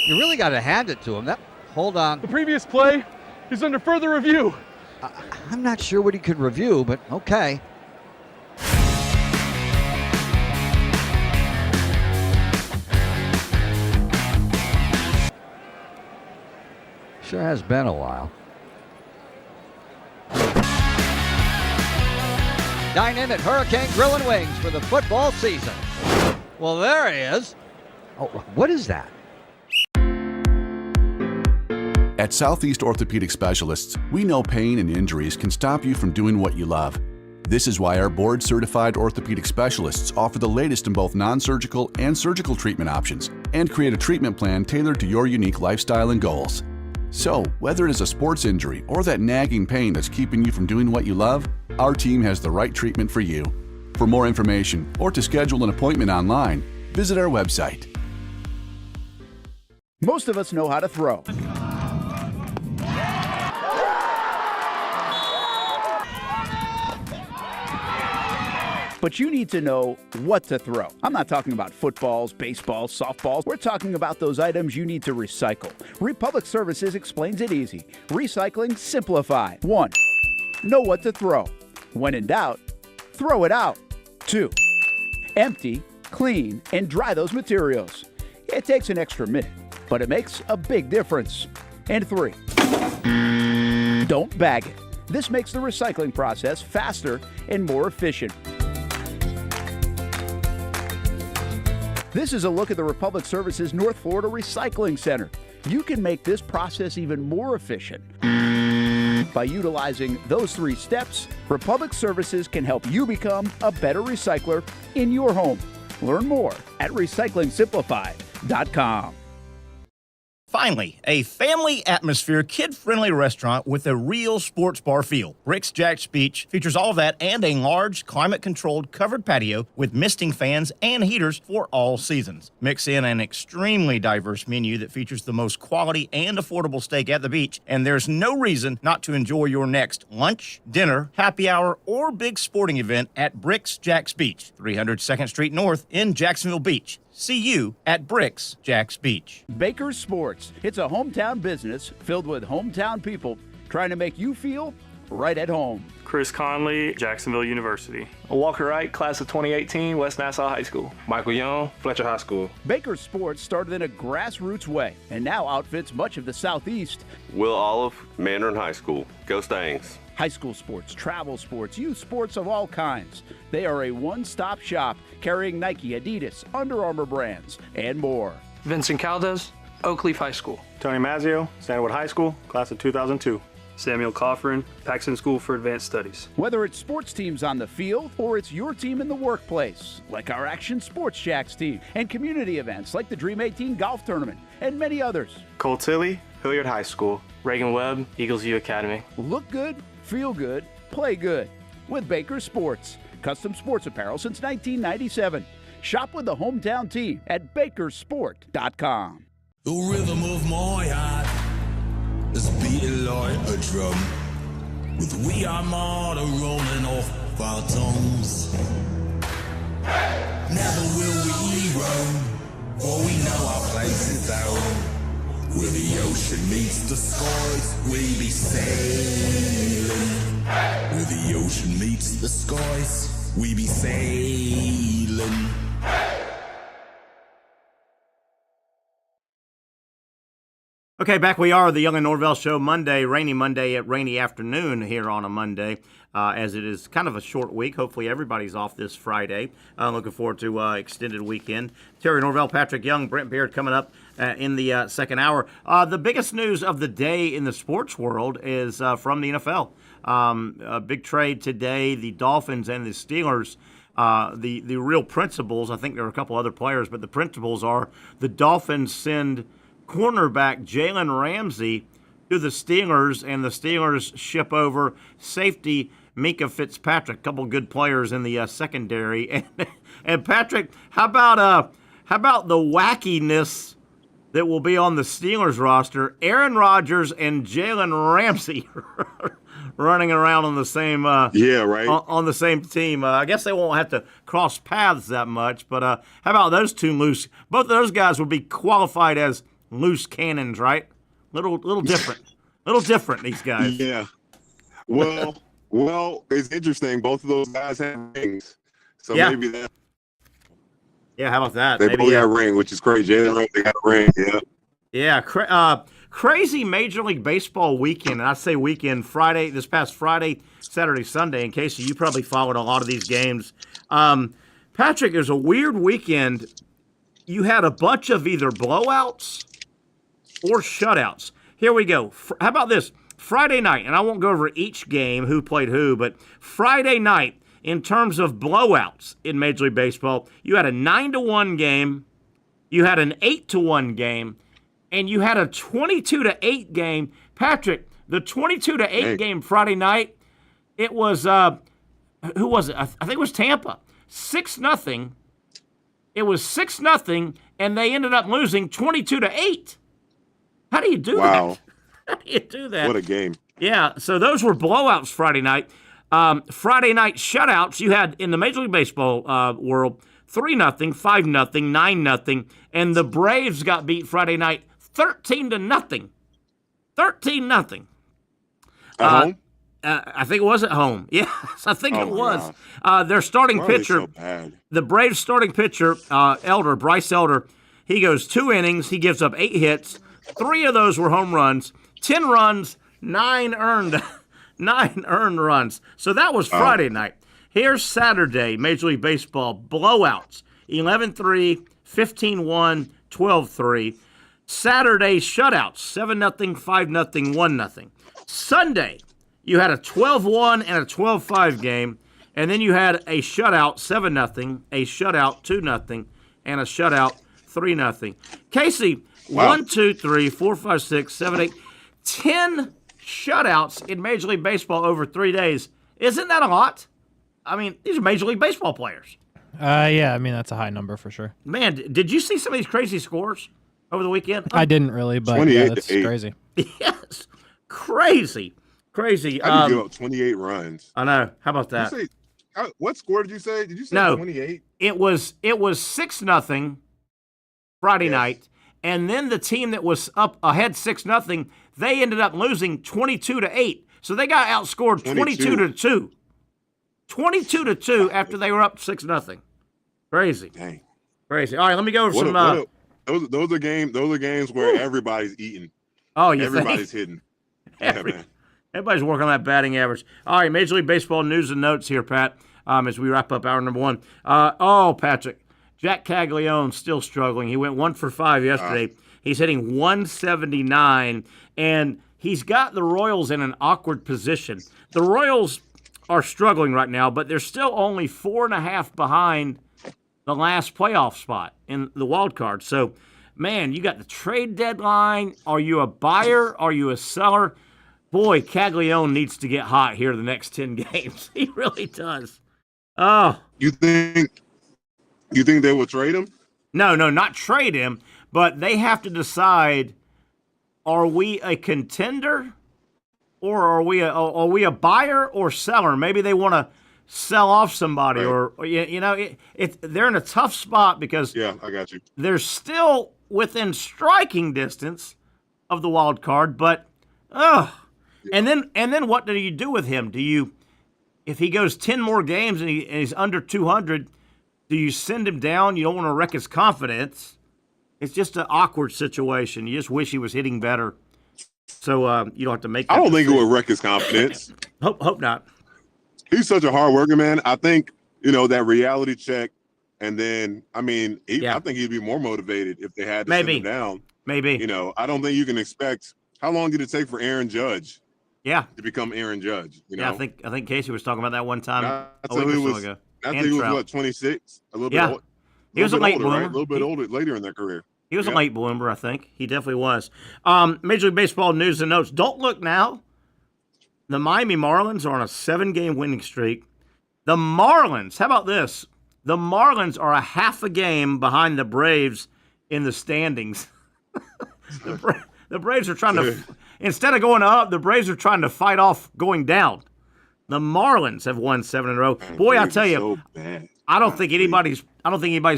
You really got to hand it to him. Hold on. The previous play is under further review. I'm not sure what he could review, but okay. Sure has been a while. Dine in at Hurricane Grill and Wings for the football season. Well, there he is. Oh, what is that? At Southeast Orthopedic Specialists, we know pain and injuries can stop you from doing what you love. This is why our board-certified orthopedic specialists offer the latest in both non-surgical and surgical treatment options and create a treatment plan tailored to your unique lifestyle and goals. So, whether it is a sports injury or that nagging pain that's keeping you from doing what you love, our team has the right treatment for you. For more information or to schedule an appointment online, visit our website. Most of us know how to throw. But you need to know what to throw. I'm not talking about footballs, baseballs, softballs. We're talking about those items you need to recycle. Republic Services explains it easy. Recycling simplified. 1. Know what to throw. When in doubt, throw it out. 2. Empty, clean, and dry those materials. It takes an extra minute, but it makes a big difference. And 3. Don't bag it. This makes the recycling process faster and more efficient. This is a look at the Republic Services North Florida Recycling Center. You can make this process even more efficient. By utilizing those 3 steps, Republic Services can help you become a better recycler in your home. Learn more at recyclingsimplified.com. Finally, a family atmosphere, kid-friendly restaurant with a real sports bar feel. Bricks Jack's Beach features all of that and a large, climate-controlled covered patio with misting fans and heaters for all seasons. Mix in an extremely diverse menu that features the most quality and affordable steak at the beach, and there's no reason not to enjoy your next lunch, dinner, happy hour, or big sporting event at Bricks Jack's Beach, 300 2nd Street North in Jacksonville Beach. See you at Bricks Jack's Beach. Baker's Sports. It's a hometown business filled with hometown people trying to make you feel right at home. Chris Conley, Jacksonville University. Walker Wright, class of 2018, West Nassau High School. Michael Young, Fletcher High School. Baker's Sports started in a grassroots way and now outfits much of the Southeast. Will Olive, Mandarin High School. Go Stangs. High school sports, travel sports, youth sports of all kinds. They are a one-stop shop carrying Nike, Adidas, Under Armour brands, and more. Vincent Caldes, Oakleaf High School. Tony Mazzio, Sandwood High School, class of 2002. Samuel Coffrin, Paxton School for Advanced Studies. Whether it's sports teams on the field or it's your team in the workplace, like our Action Sports Shacks team, and community events like the Dream 18 Golf Tournament, and many others. Cole Tilley, Hilliard High School. Reagan Webb, Eagles View Academy. Look good, feel good, play good with Baker Sports. Custom sports apparel since 1997. Shop with the hometown team at bakersport.com. The rhythm of my heart is beating like a drum, with We Are Martyr rolling off our tongues. Never will we roam, for we know our place is home. Where the ocean meets the skies, we be sailing. Where the ocean meets the skies, we be sailing. Okay, back we are, the Young and Norvelle Show, rainy Monday at rainy afternoon here on a Monday, as it is kind of a short week. Hopefully everybody's off this Friday. Looking forward to extended weekend. Terry Norvelle, Patrick Young, Brent Beard coming up in the second hour. The biggest news of the day in the sports world is from the NFL. A big trade today, the Dolphins and the Steelers. The real principles, I think there are a couple other players, but the principles are the Dolphins send cornerback Jalen Ramsey to the Steelers, and the Steelers ship over safety Mika Fitzpatrick. A couple good players in the secondary. And Patrick, how about the wackiness that will be on the Steelers roster? Aaron Rodgers and Jalen Ramsey running around on the same on the same team. I guess they won't have to cross paths that much, but how about those two loose? Both of those guys would be qualified as loose cannons, right? Little different. Little different, these guys. Yeah. Well, it's interesting. Both of those guys have rings. So maybe that. Yeah, how about that? They both got a ring, which is crazy. Jalen Ramsey got a ring, yeah. Yeah, crazy Major League Baseball weekend. And I say weekend, this past Friday, Saturday, Sunday. In case you probably followed a lot of these games. Patrick, it was a weird weekend. You had a bunch of either blowouts or shutouts. Here we go. How about this? Friday night, and I won't go over each game, who played who, but Friday night, in terms of blowouts in Major League Baseball, you had a 9-1 game, you had an 8-1 game, and you had a 22-8 game. Patrick, the 22-8 game Friday night, it was, who was it? I think it was Tampa. 6-0. It was 6-0, and they ended up losing 22-8. How do you do that? How do you do that? What a game. Yeah, so those were blowouts Friday night. Friday night shutouts, you had in the Major League Baseball world 3-0, 5-0, 9-0, and the Braves got beat Friday night 13-0. 13-0. At home? I think it was at home. Yes, I think it was. Their starting pitcher, the Braves starting pitcher, Bryce Elder, he goes 2 innings. He gives up 8 hits. 3 of those were home runs. 10 runs, 9 earned runs. So that was Friday night. Here's Saturday, Major League Baseball blowouts: 11-3, 15-1, 12-3. Saturday shutouts: 7-0, 5-0, 1-0. Sunday, you had a 12-1 and a 12-5 game, and then you had a shutout 7-0, a shutout 2-0, and a shutout 3-0. Casey, Wow. 1, 2, 3, 4, 5, 6, 7, 8, 10 shutouts in Major League Baseball over 3 days. Isn't that a lot? I mean, these are Major League Baseball players. Yeah, I mean, that's a high number for sure. Man, did you see some of these crazy scores over the weekend? I didn't really, but yeah, that's crazy. Yes. Crazy. How do you give up 28 runs? I know. How about that? What score did you say? Did you say No, 28? It was 6-0 Friday night, and then the team that was up ahead 6-0, they ended up losing 22-8. So they got outscored 22-2. 22-2 after they were up 6-0. Crazy. Dang. Crazy. All right, let me go over some. Those are games where everybody's eating. Oh, everybody's hitting. Everybody's working on that batting average. All right, Major League Baseball news and notes here, Pat, as we wrap up hour number 1. Patrick, Jack Caglione's still struggling. He went 1 for 5 yesterday. He's hitting 179, and he's got the Royals in an awkward position. The Royals are struggling right now, but they're still only 4.5 behind the last playoff spot in the wild card. So, man, you got the trade deadline. Are you a buyer? Are you a seller? Boy, Caglione needs to get hot here the next 10 games. He really does. Oh. You think they will trade him? No, not trade him, but they have to decide, are we a contender or are we a buyer or seller? Maybe they want to sell off somebody, right. or they're in a tough spot because I got you. They're still within striking distance of the wild card, but and then what do you do with him? If he goes 10 more games and he's under 200, do you send him down? You don't want to wreck his confidence. It's just an awkward situation. You just wish he was hitting better. So you don't have to make that I don't decision. think it would wreck his confidence. Hope not. He's such a hard worker, man. I think, that reality check, and then, I think he'd be more motivated if they had to send him down. Maybe. I don't think you can expect – how long did it take for Aaron Judge to become Aaron Judge? I think Casey was talking about that one time I think he was, 26? A little bit old. He was a late older, bloomer. Right? A little bit older later in their career. He was a late bloomer, I think. He definitely was. Major League Baseball news and notes. Don't look now. The Miami Marlins are on a 7-game winning streak. The Marlins, how about this? The Marlins are a half a game behind the Braves in the standings. The Braves are trying to, instead of going up, the Braves are trying to fight off going down. The Marlins have won 7 in a row. Boy, I tell you, I don't think anybody's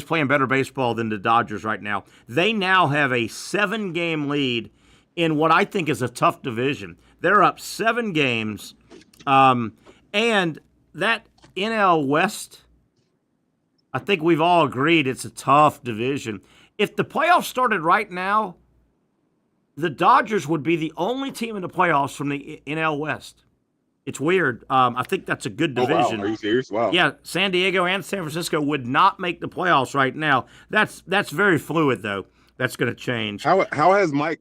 playing better baseball than the Dodgers right now. They now have a 7-game lead in what I think is a tough division. They're up 7 games, and that NL West, I think we've all agreed it's a tough division. If the playoffs started right now, the Dodgers would be the only team in the playoffs from the NL West. It's weird. I think that's a good division. Wow. Are you serious? Wow. Yeah, San Diego and San Francisco would not make the playoffs right now. That's very fluid, though. That's going to change. How's Mike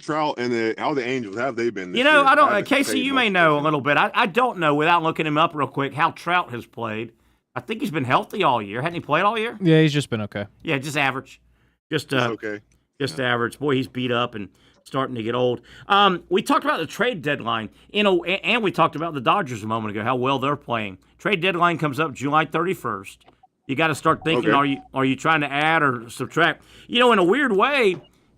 Trout and how the Angels, have they been this year? I don't. Casey, you may know a little bit. I don't know without looking him up real quick how Trout has played. I think he's been healthy all year. Hadn't he played all year? Yeah, he's just been okay. Yeah, just average. Just okay. Just average. Boy, he's beat up and starting to get old. We talked about the trade deadline, and we talked about the Dodgers a moment ago, how well they're playing. Trade deadline comes up July 31st. You got to start thinking, are you trying to add or subtract? In a weird way,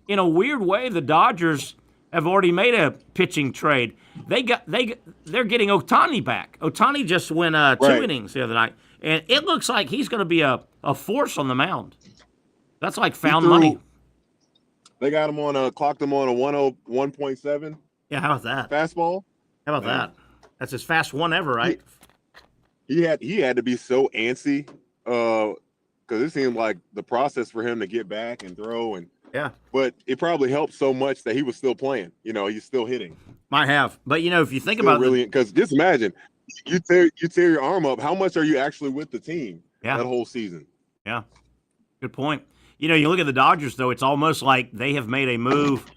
the Dodgers have already made a pitching trade. They're getting Ohtani back. Ohtani just went 2 innings the other night, and it looks like he's going to be a force on the mound. That's like found money. They got him clocked him on a 101.7. Yeah, how about that? Fastball. How about that? That's his fast one ever, right? He had to be so antsy because it seemed like the process for him to get back and throw but it probably helped so much that he was still playing. He's still hitting. Might have, but if you think about it, because just imagine you tear your arm up. How much are you actually with the team that whole season? Yeah, good point. You look at the Dodgers, though, it's almost like they have made a move.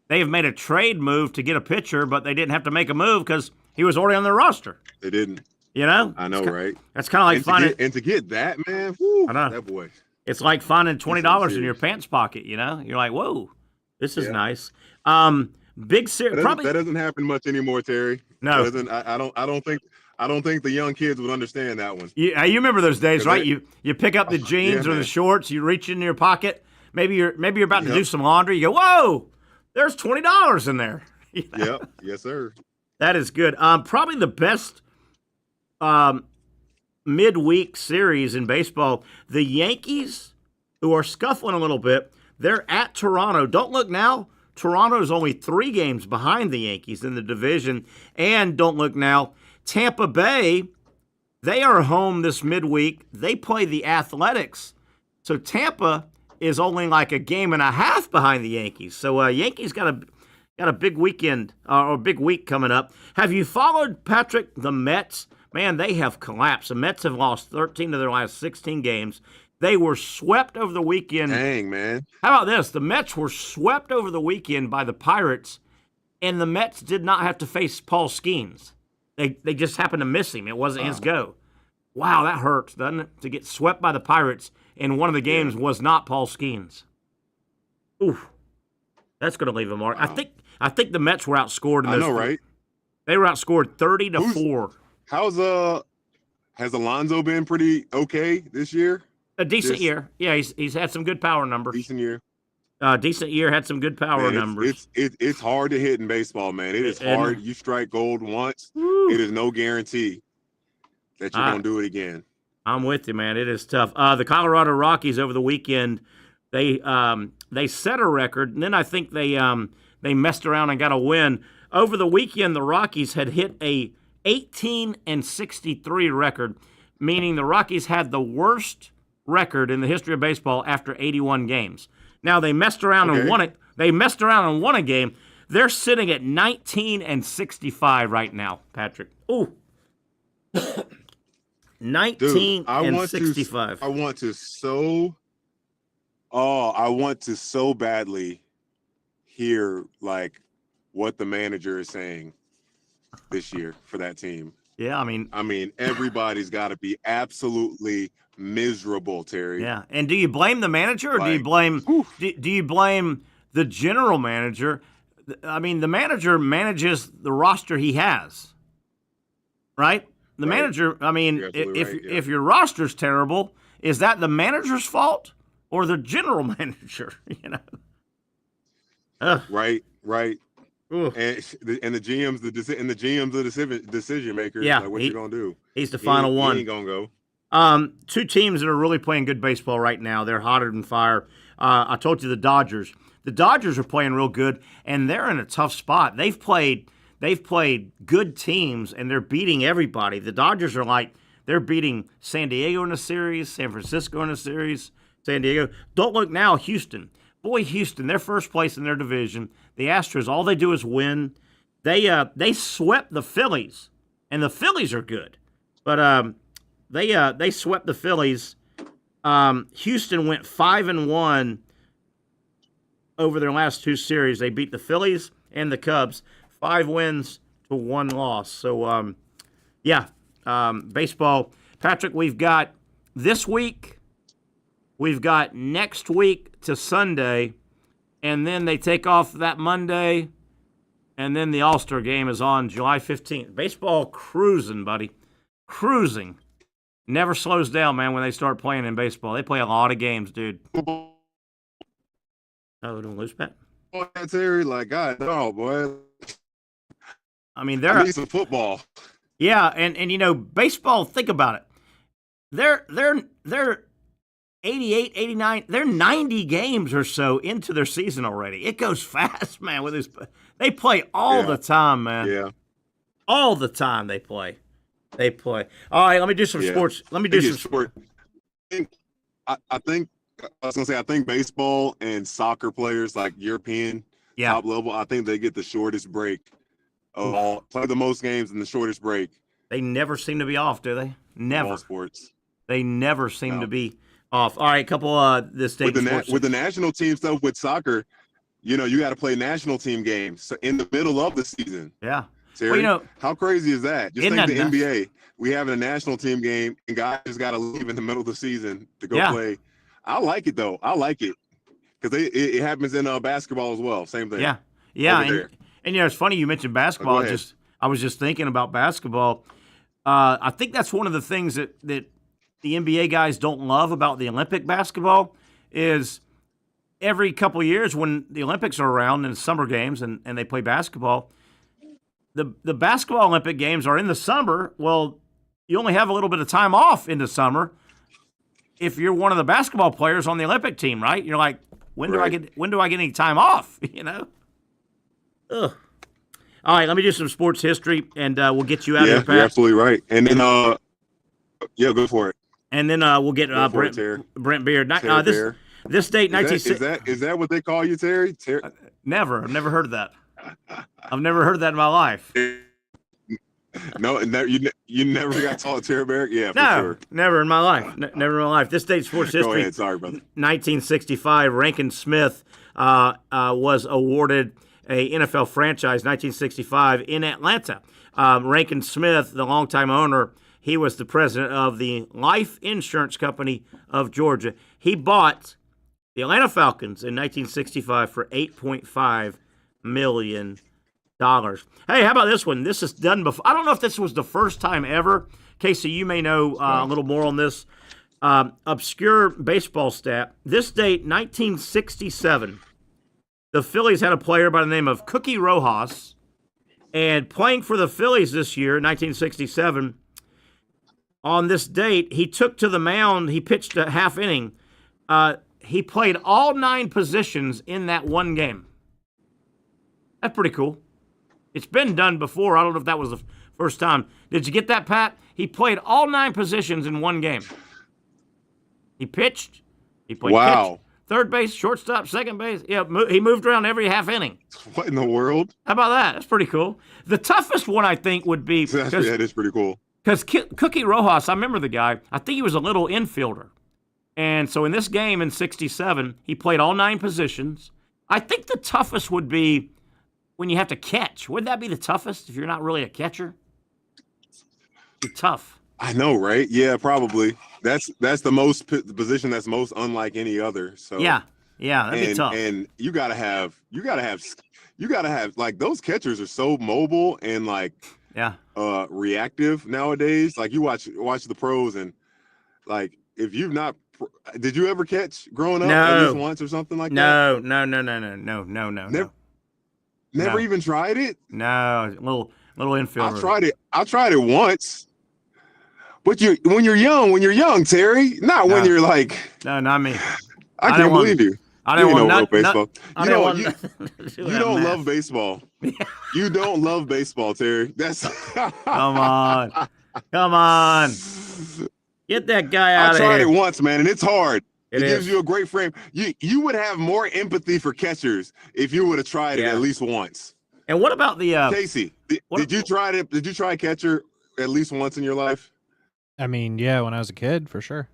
They have made a trade move to get a pitcher, but they didn't have to make a move because he was already on their roster. They didn't. I know, right? That's kind of like finding. And to get that, man, whew, I know. That boy. It's like finding $20 in your pants pocket, You're like, whoa, This is Yeah. nice. Big series. Probably That doesn't happen much anymore, Terry. no. I don't think the young kids would understand that one. You remember those days, right? You pick up the jeans or man. the shorts, you reach in your pocket. Maybe you're about to do some laundry. You go, whoa, there's $20 in there. You know? Yep. Yes, sir. That is good. Probably the best midweek series in baseball. The Yankees, who are scuffling a little bit, they're at Toronto. Don't look now. Toronto's only 3 games behind the Yankees in the division. And don't look now. Tampa Bay, they are home this midweek. They play the Athletics. So Tampa is only like a game and a half behind the Yankees. So Yankees got a big weekend or big week coming up. Have you followed, Patrick, the Mets? Man, they have collapsed. The Mets have lost 13 of their last 16 games. They were swept over the weekend. Dang, man. How about this? The Mets were swept over the weekend by the Pirates, and the Mets did not have to face Paul Skeens. They just happened to miss him. It wasn't his go. Wow, that hurts, doesn't it? To get swept by the Pirates, and one of the games was not Paul Skeens. Oof. That's going to leave a mark. Wow. I think the Mets were outscored in those. I know, right? They were outscored 30-4. Has Alonso been pretty okay this year? A decent year. Yeah, he's had some good power numbers. Decent year. Decent year, had some good power numbers. It's hard to hit in baseball, man. It is hard. You strike gold once, it is no guarantee that you're going to do it again. I'm with you, man. It is tough. The Colorado Rockies over the weekend, they set a record, and then I think they messed around and got a win. Over the weekend, the Rockies had hit a 18-63 record, meaning the Rockies had the worst record in the history of baseball after 81 games. Now they messed around and won it. They messed around and won a game. They're sitting at 19-65 right now, Patrick. Ooh. 19-65. I want to so badly hear like what the manager is saying this year for that team. Yeah, I mean everybody's got to be absolutely miserable, Terry. Yeah, and do you blame the manager or do you blame the general manager? I mean, the manager manages the roster he has, right? The manager. I mean, if your roster's terrible, is that the manager's fault or the general manager? You know. Right. And the GM's the decision makers. Yeah, like what you gonna do? He's the final one. He ain't gonna go. 2 teams that are really playing good baseball right now. They're hotter than fire. I told you the Dodgers. The Dodgers are playing real good, and they're in a tough spot. They've played good teams, and they're beating everybody. The Dodgers are they're beating San Diego in a series, San Francisco in a series, San Diego. Don't look now, Houston. Boy, Houston, they're first place in their division. The Astros, all they do is win. They swept the Phillies, and the Phillies are good, but they swept the Phillies. Houston went 5-1 over their last 2 series. They beat the Phillies and the Cubs, 5 wins to 1 loss. So, baseball. Patrick, we've got this week. We've got next week to Sunday, and then they take off that Monday, and then the All-Star game is on July 15th. Baseball cruising, buddy. Cruising. Never slows down, man, when they start playing in baseball. They play a lot of games, dude. Oh, don't lose, Pat? Boy, Terry, God, no, boy. I mean, I need some football. Yeah, and baseball, think about it. They're 88, 89, they're 90 games or so into their season already. It goes fast, man. They play all the time, man. Yeah. All the time they play. All right, let me do some sports. Let me do some sport. I think baseball and soccer players, like European top level, I think they get the shortest break of all. Play the most games in the shortest break. They never seem to be off, do they? Never. All sports. They never seem to be off. All right, a couple this state with the national team stuff with soccer, you got to play national team games in the middle of the season. Yeah. Terry, how crazy is that? Just think the NBA. We have a national team game, and guys just got to leave in the middle of the season to go play. I like it, though. I like it. because it happens in basketball as well. Same thing. Yeah. And it's funny you mentioned basketball. I was just thinking about basketball. I think that's one of the things that the NBA guys don't love about the Olympic basketball is every couple of years when the Olympics are around in summer games and they play basketball, the basketball Olympic games are in the summer. Well, you only have a little bit of time off in the summer if you're one of the basketball players on the Olympic team, right? You're like, when do I get any time off? Ugh. All right, let me do some sports history, and we'll get you out of here, Pat. You're absolutely right. And then, go for it. And then we'll get Brent Beard. This date, 1960. Is that what they call you, Terry? Never. I've never heard of that. I've never heard that in my life. No, you never got called Terry Barrett? Yeah, no, sure. Never in my life. Never in my life. This date, sports history. Go ahead. Sorry, brother. 1965, Rankin Smith was awarded a NFL franchise, 1965, in Atlanta. Rankin Smith, the longtime owner, he was the president of the Life Insurance Company of Georgia. He bought the Atlanta Falcons in 1965 for $8.5 million. Hey, how about this one? This is done before. I don't know if this was the first time ever. Casey, you may know a little more on this. Obscure baseball stat. This date, 1967. The Phillies had a player by the name of Cookie Rojas, and playing for the Phillies this year, 1967, on this date, he took to the mound. He pitched a half inning. He played all 9 positions in that one game. That's pretty cool. It's been done before. I don't know if that was the first time. Did you get that, Pat? He played all 9 positions in one game. He pitched. He played pitch, third base, shortstop, second base. Yeah, he moved around every half inning. What in the world? How about that? That's pretty cool. The toughest one, I think, would be... That is pretty cool. Because Cookie Rojas, I remember the guy, I think he was a little infielder. And so in this game in 67, he played all 9 positions. I think the toughest would be when you have to catch. Wouldn't that be the toughest if you're not really a catcher? It's tough. I know, right? Yeah, probably. That's the position that's most unlike any other. So yeah, that'd be tough. And you gotta have like those catchers are so mobile and like reactive nowadays. Like you watch the pros and like if you've not. Did you ever catch growing up at least once or something like that? No. Never even tried it? No, little infielder. I tried it once. But when you're young, Terry, not when you're like. No, not me. I can't believe you. I don't want real baseball. You don't love baseball. You don't love baseball, Terry. That's Come on. Get that guy out of here. I tried it once, man, and it's hard. It gives you a great frame. You would have more empathy for catchers if you would have tried it at least once. And what about the Casey? Did you try it? Did you try catcher at least once in your life? I mean, yeah, when I was a kid, for sure.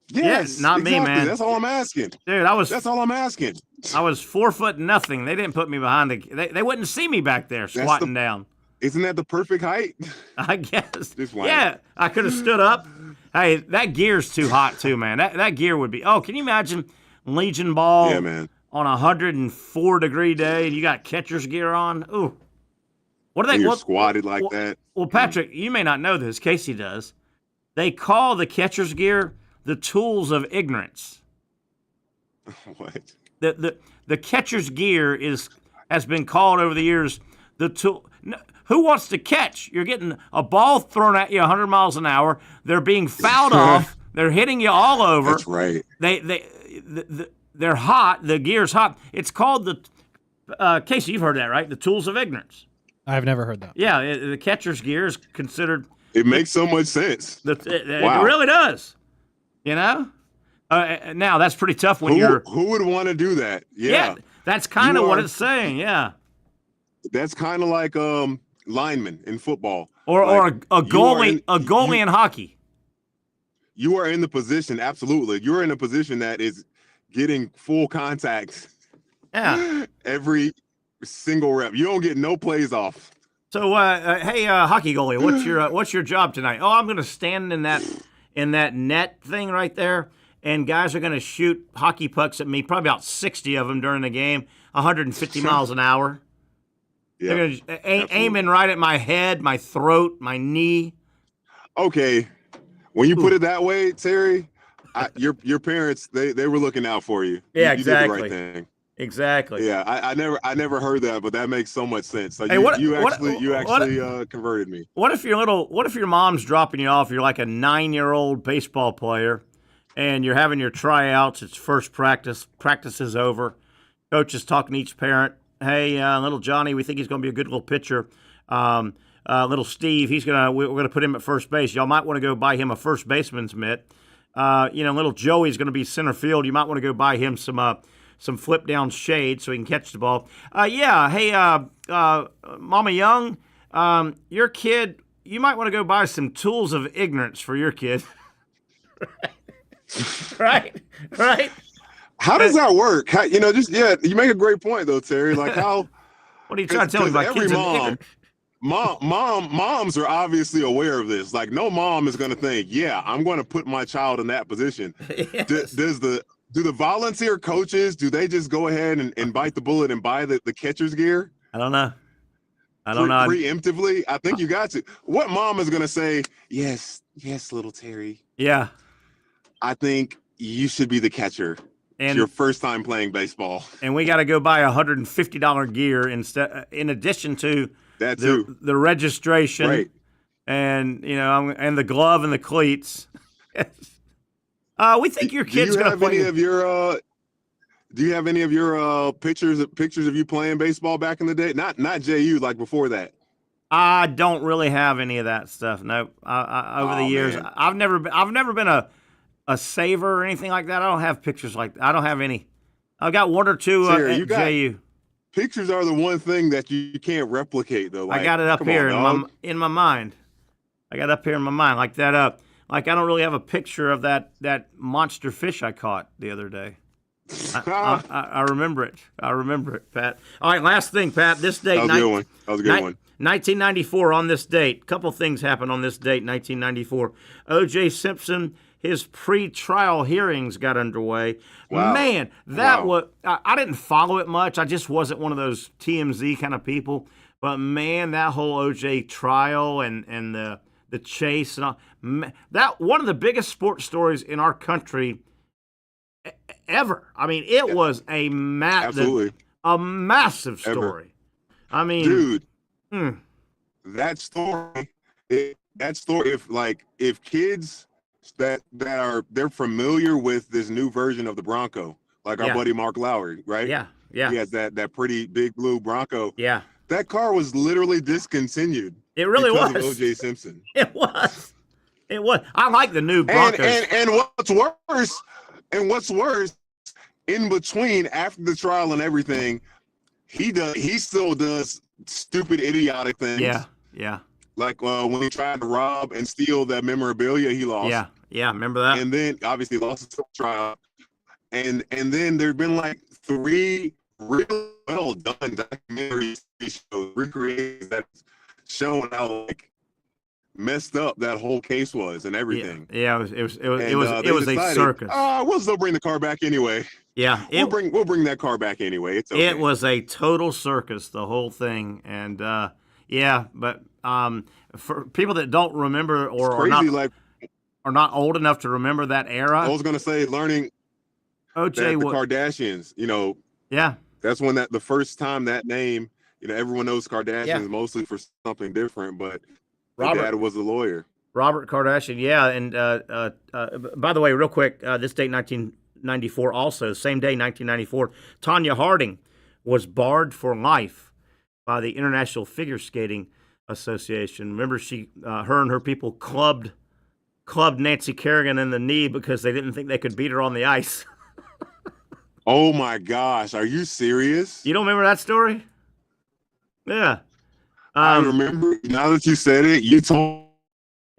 Yes, not me, man. That's all I'm asking, dude. That's all I'm asking. I was 4'0". They didn't put me behind they wouldn't see me back there squatting down. Isn't that the perfect height? I guess. Yeah, I could have stood up. Hey, that gear's too hot too, man. That gear would be. Oh, can you imagine Legion ball? Yeah, man. On a 104-degree day, and you got catcher's gear on. Ooh, what are they? You're squatted like that. Well, Patrick, you may not know this. Casey does. They call the catcher's gear the tools of ignorance. What? The catcher's gear has been called over the years the tool. Who wants to catch? You're getting a ball thrown at you 100 miles an hour. They're being fouled off. They're hitting you all over. That's right. They're hot. The gear's hot. It's called the Casey, you've heard that, right? The tools of ignorance. I've never heard that. Yeah, the catcher's gear is considered. It makes so much sense. It really does. You know? Now, that's pretty tough when you're... Who would want to do that? Yeah. That's kind of what it's saying, yeah. That's kind of like linemen in football. Or a goalie in hockey. You are in the position, absolutely. You're in a position that is getting full contact every single rep. You don't get no plays off. So, hey, hockey goalie, what's your job tonight? Oh, I'm going to stand in that net thing right there, and guys are going to shoot hockey pucks at me, probably about 60 of them during the game, 150 miles an hour. Yeah, they're going to aiming right at my head, my throat, my knee. Okay, when you put it that way, Terry, your parents they were looking out for you. Yeah, you exactly. did the right thing. Exactly. Yeah, I never heard that, but that makes so much sense. So hey, you actually converted me. What if your mom's dropping you off? You're like a 9-year-old baseball player, and you're having your tryouts. It's first practice. Practice is over. Coach is talking to each parent. Hey, little Johnny, we think he's going to be a good little pitcher. Little Steve, we're gonna put him at first base. Y'all might want to go buy him a first baseman's mitt. Little Joey's going to be center field. You might want to go buy him some flip down shade so he can catch the ball. Hey, Mama Young, your kid, you might want to go buy some tools of ignorance for your kid. Right. How does that work? You make a great point though, Terry. Like how? What are you trying to tell me about kids? Moms are obviously aware of this. Like no mom is going to think, yeah, I'm going to put my child in that position. Yes. Do the volunteer coaches, do they just go ahead and bite the bullet and buy the catcher's gear? I don't know. Preemptively? I think you got to. What mom is going to say, yes, little Terry. Yeah. I think you should be the catcher. And it's your first time playing baseball. And we got to go buy $150 gear in addition to that too. The registration. Right. And, and the glove and the cleats. We think your kid's going to play. Do you have any of your pictures of you playing baseball back in the day? Not JU, like before that. I don't really have any of that stuff. No. Over the years, man. I've never been a saver or anything like that. I don't have pictures like that. I don't have any. I've got one or two at JU. Pictures are the one thing that you can't replicate, though. Like, I got it up here in my mind. I got it up here in my mind like that. Like I don't really have a picture of that monster fish I caught the other day. I remember it. I remember it, Pat. All right, last thing, Pat. This date, that was a good one. 1994. On this date, a couple things happened on this date, 1994. O.J. Simpson, his pre-trial hearings got underway. Wow. Man, was. I didn't follow it much. I just wasn't one of those TMZ kind of people. But man, that whole O.J. trial and the chase and all, that one of the biggest sports stories in our country ever. I mean, it was a massive story. I mean, dude, that story, if kids they're familiar with this new version of the Bronco, like our buddy Mark Lowry, right? Yeah. He has that pretty big blue Bronco. Yeah. That car was literally discontinued. It really was. Because of O.J. Simpson. It was. I like the new Broncos. And what's worse, in between, after the trial and everything, he still does stupid, idiotic things. Yeah. Like when he tried to rob and steal that memorabilia, he lost. Yeah, remember that? And then obviously lost the trial. And then there've been like 3 really well done documentary shows recreating that, showing how like messed up that whole case was and everything. Yeah, it was a circus. We'll still bring the car back anyway. Yeah, we'll bring that car back anyway. It's okay. It was a total circus, the whole thing, and but for people that don't remember or are not old enough to remember that era, I was gonna say learning OJ the Kardashians. Yeah, that's when the first time that name. Everyone knows Kardashians mostly for something different, but Robert dad was a lawyer. Robert Kardashian, yeah. And by the way, real quick, this date, 1994, also same day, 1994, Tonya Harding was barred for life by the International Figure Skating Association. Remember, her and her people clubbed Nancy Kerrigan in the knee because they didn't think they could beat her on the ice. Oh my gosh, are you serious? You don't remember that story? Yeah. I remember, now that you said it, you told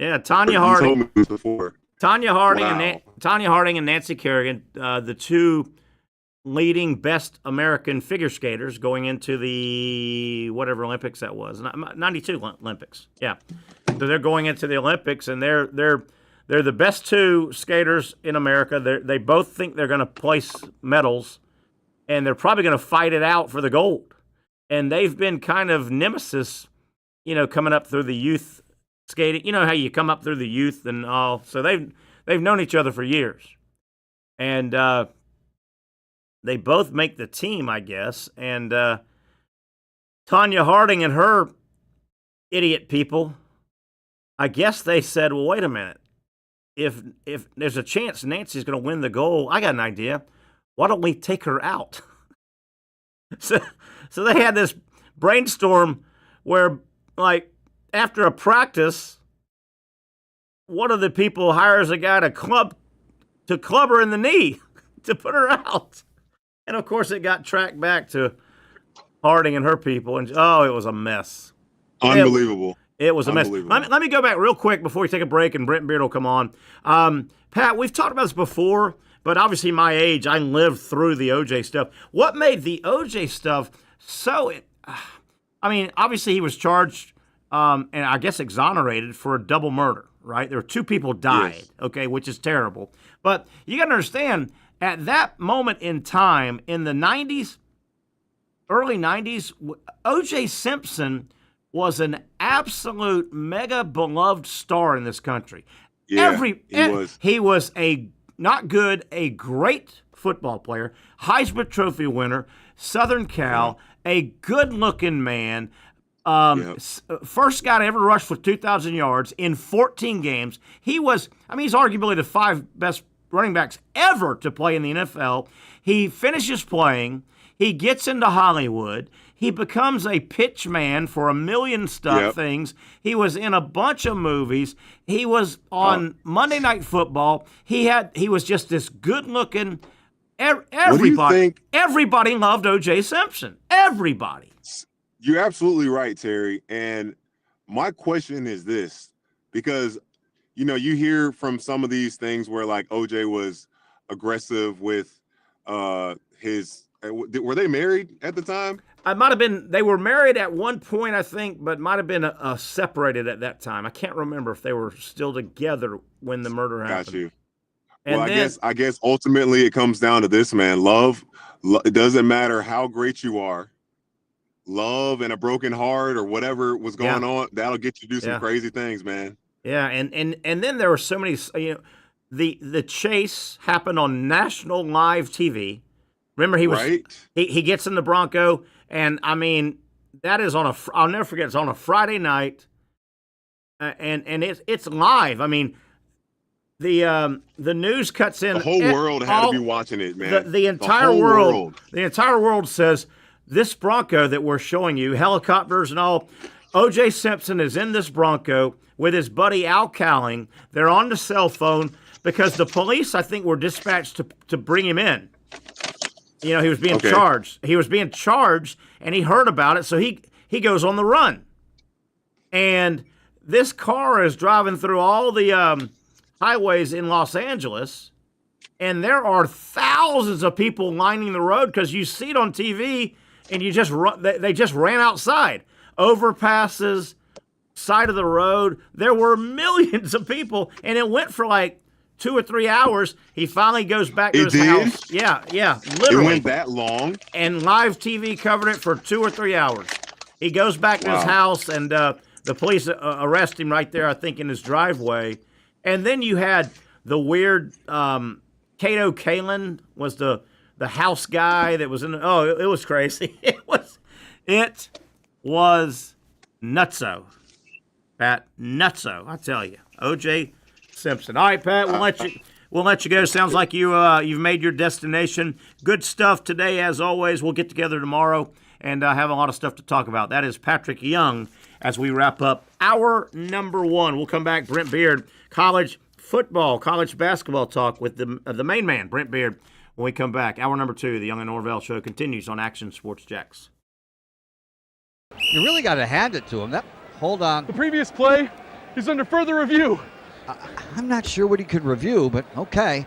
Tonya Harding. You told me this before. Tonya Harding and Nancy Kerrigan, the two leading best American figure skaters going into the whatever Olympics that was, 92 Olympics. Yeah. So they're going into the Olympics, and they're They're the best two skaters in America. They both think they're going to place medals, and they're probably going to fight it out for the gold. And they've been kind of nemesis, coming up through the youth skating. You know how you come up through the youth and all. So they've known each other for years. And they both make the team, I guess. And Tanya Harding and her idiot people, I guess they said, well, wait a minute. If there's a chance Nancy's going to win the gold, I got an idea. Why don't we take her out? So they had this brainstorm where, like, after a practice, one of the people hires a guy to club her in the knee to put her out. And, of course, it got tracked back to Harding and her people. And, it was a mess. Unbelievable. It was a mess. Let me go back real quick before we take a break and Brent Beard will come on. Pat, we've talked about this before, but obviously my age, I lived through the OJ stuff. What made the OJ stuff so obviously he was charged and I guess exonerated for a double murder, right? There were two people died, yes. Okay, which is terrible. But you got to understand, at that moment in time, in the 90s, early 90s, OJ Simpson was an absolute mega beloved star in this country. Yeah, he was a great football player, Heisman Trophy winner, Southern Cal, a good-looking man, first guy to ever rush for 2,000 yards in 14 games. He's arguably the 5 best running backs ever to play in the NFL. He finishes playing. He gets into Hollywood. He becomes a pitch man for a million things. He was in a bunch of movies. He was on Monday Night Football. He was just this good-looking. Everybody loved O.J. Simpson. Everybody. You're absolutely right, Terry. And my question is this, because you hear from some of these things where like O.J. was aggressive with his. Were they married at the time? I might have been. They were married at one point, I think, but might have been separated at that time. I can't remember if they were still together when the murder happened. Got you. And well, I guess ultimately it comes down to this, man. Love. It doesn't matter how great you are. Love and a broken heart or whatever was going on, that'll get you to do some crazy things, man. Yeah, and then there were so many. The chase happened on national live TV. Remember, he gets in the Bronco, and that is I'll never forget. It's on a Friday night, and it's live. The news cuts in. The whole world had to be watching it, man. The entire world. The entire world says this Bronco that we're showing you, helicopters and all. O.J. Simpson is in this Bronco with his buddy Al Cowling. They're on the cell phone because the police, I think, were dispatched to bring him in. He was being charged. He was being charged, and he heard about it, so he goes on the run. And this car is driving through all the highways in Los Angeles, and there are thousands of people lining the road because you see it on TV, and you just run. They just ran outside, overpasses, side of the road. There were millions of people, and it went for like 2 or 3 hours. He finally goes back to his house. Yeah, literally. It went that long? And live TV covered it for 2 or 3 hours. He goes back to his house, and the police arrest him right there, I think, in his driveway. And then you had the weird Cato Kalin was the house guy that was in the, it was crazy. It was nutso. Pat, nutso, I tell you. O.J. Simpson. All right, Pat, we'll let you go. Sounds like you've made your destination. Good stuff today, as always. We'll get together tomorrow and have a lot of stuff to talk about. That is Patrick Young as we wrap up hour number 1. We'll come back, Brent Beard, college football, college basketball talk with the main man, Brent Beard, when we come back. Hour number 2, the Young and Norvelle Show continues on Action Sports Jax. You really got to hand it to him. Hold on. The previous play is under further review. I'm not sure what he could review, but okay.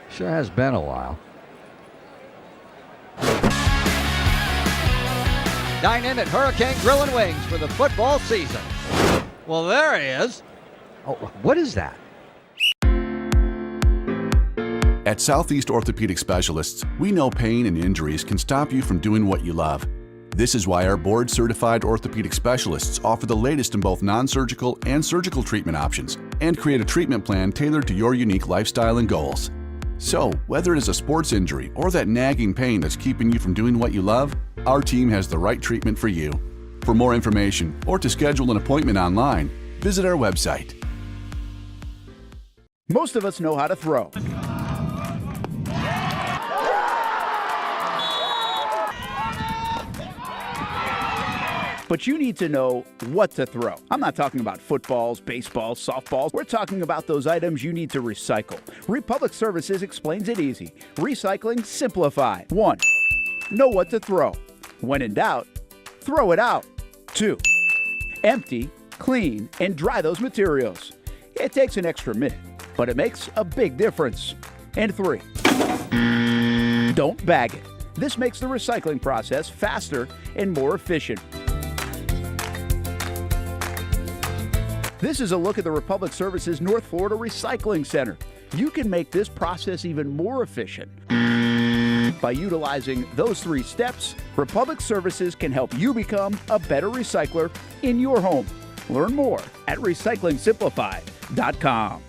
Sure has been a while. Dine in at Hurricane Grill and Wings for the football season. Well, there he is. Oh, what is that? At Southeast Orthopedic Specialists, we know pain and injuries can stop you from doing what you love. This is why our board-certified orthopedic specialists offer the latest in both non-surgical and surgical treatment options and create a treatment plan tailored to your unique lifestyle and goals. So, whether it is a sports injury or that nagging pain that's keeping you from doing what you love, our team has the right treatment for you. For more information or to schedule an appointment online, visit our website. Most of us know how to throw. But you need to know what to throw. I'm not talking about footballs, baseballs, softballs. We're talking about those items you need to recycle. Republic Services explains it easy. Recycling simplified. 1. Know what to throw. When in doubt, throw it out. 2. Empty, clean, and dry those materials. It takes an extra minute, but it makes a big difference. And 3. Don't bag it. This makes the recycling process faster and more efficient. This is a look at the Republic Services North Florida Recycling Center. You can make this process even more efficient. By utilizing those 3 steps, Republic Services can help you become a better recycler in your home. Learn more at recyclingsimplified.com.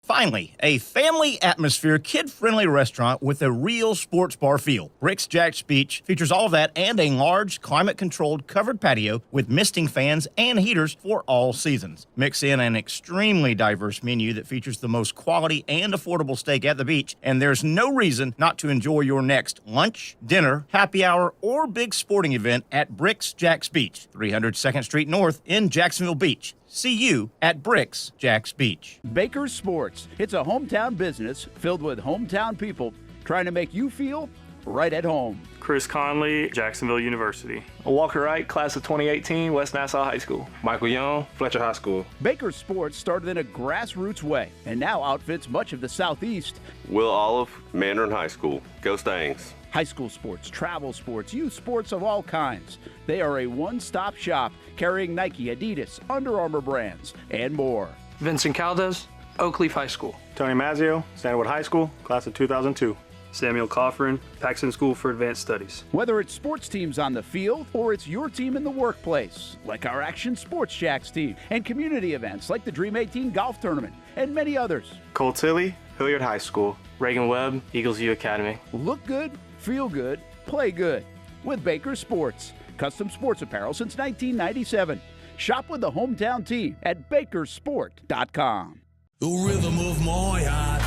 Finally, a family atmosphere, kid-friendly restaurant with a real sports bar feel. Bricks Jack's Beach features all of that and a large, climate-controlled covered patio with misting fans and heaters for all seasons. Mix in an extremely diverse menu that features the most quality and affordable steak at the beach, and there's no reason not to enjoy your next lunch, dinner, happy hour, or big sporting event at Bricks Jack's Beach, 300 2nd Street North in Jacksonville Beach. See you at Bricks Jack's Beach. Baker's Sports. It's a hometown business filled with hometown people trying to make you feel right at home. Chris Conley, Jacksonville University. Walker Wright, class of 2018, West Nassau High School. Michael Young, Fletcher High School. Baker's Sports started in a grassroots way and now outfits much of the Southeast. Will Olive, Mandarin High School. Go Stangs. High school sports, travel sports, youth sports of all kinds. They are a one-stop shop carrying Nike, Adidas, Under Armour brands, and more. Vincent Caldes, Oakleaf High School. Tony Mazzio, Stanwood High School, class of 2002. Samuel Coffrin, Paxton School for Advanced Studies. Whether it's sports teams on the field or it's your team in the workplace, like our Action Sports Shacks team, and community events like the Dream 18 Golf Tournament, and many others. Cole Tilley, Hilliard High School. Reagan Webb, Eagles View Academy. Look good, feel good, play good with Baker Sports. Custom sports apparel since 1997. Shop with the hometown team at bakersport.com. The rhythm of my heart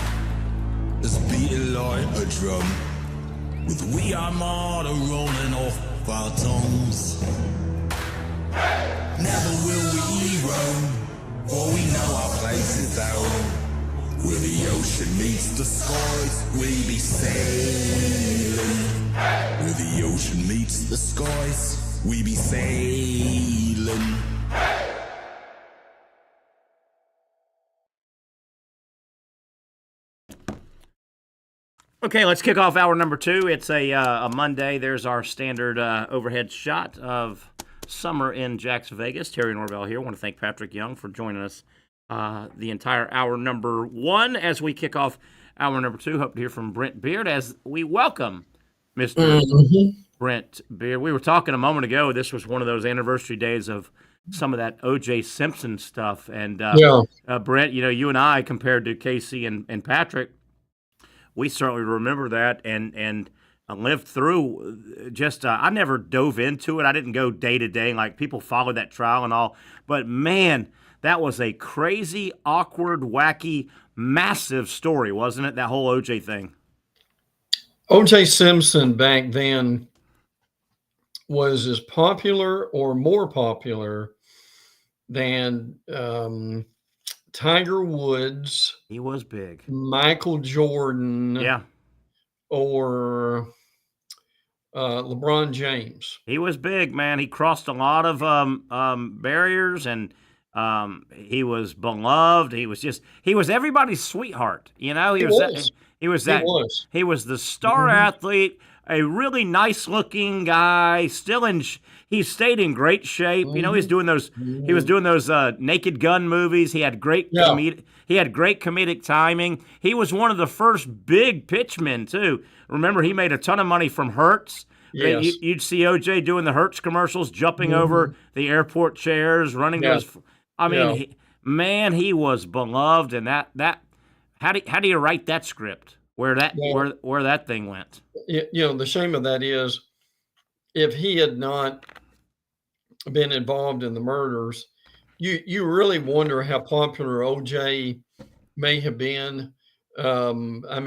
is beating like a drum, with We Are Martyr rolling off our tongues. Never will we roam, for we know our place is down. Where the ocean meets the skies, we be sailing. Where the ocean meets the skies, we be sailing. Okay, let's kick off hour number 2. It's a Monday. There's our standard overhead shot of summer in Jax Vegas. Terry Norvelle here. I want to thank Patrick Young for joining us the entire hour number 1 as we kick off hour number 2. Hope to hear from Brent Beard as we welcome Mr. Brent Beard. We were talking a moment ago. This was one of those anniversary days of some of that O.J. Simpson stuff. And Brent, you know, you and I, compared to Casey and Patrick, we certainly remember that and lived through just I never dove into it. I didn't go day to day like people followed that trial and all. But, man, that was a crazy, awkward, wacky, massive story, wasn't it, that whole O.J. thing? O.J. Simpson back then was as popular or more popular than Tiger Woods. He was big. Michael Jordan. Yeah. Or LeBron James. He was big, man. He crossed a lot of barriers, and he was beloved. He was everybody's sweetheart. You know, he was the star athlete. a really nice looking guy, he stayed in great shape. You know, he's doing those. He was doing those Naked Gun movies. He had great comedic timing. He was one of the first big pitchmen too. Remember, he made a ton of money from Hertz. Yes. You'd see OJ doing the Hertz commercials, jumping over the airport chairs, running those. I mean, he was beloved, and that. How do you write that script? Where that thing went? You know, the shame of that is, if he had not been involved in the murders, you really wonder how popular OJ may have been. OJ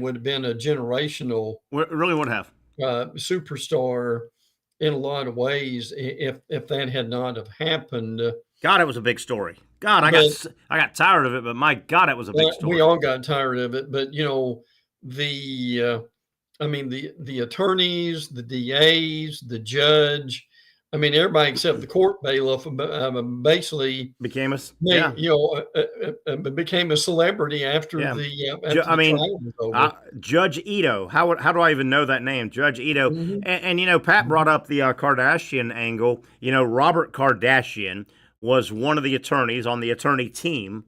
would have been a generational, really would have, superstar in a lot of ways if that had not have happened. God, it was a big story. God, I got tired of it, but my God, it was a big story. We all got tired of it, but you know, the attorneys, the DAs, the judge, I mean, everybody except the court bailiff basically became became a celebrity after the trial was over. Judge Ito. How do I even know that name? Judge Ito. And you know, Pat brought up the Kardashian angle. You know, Robert Kardashian was one of the attorneys on the attorney team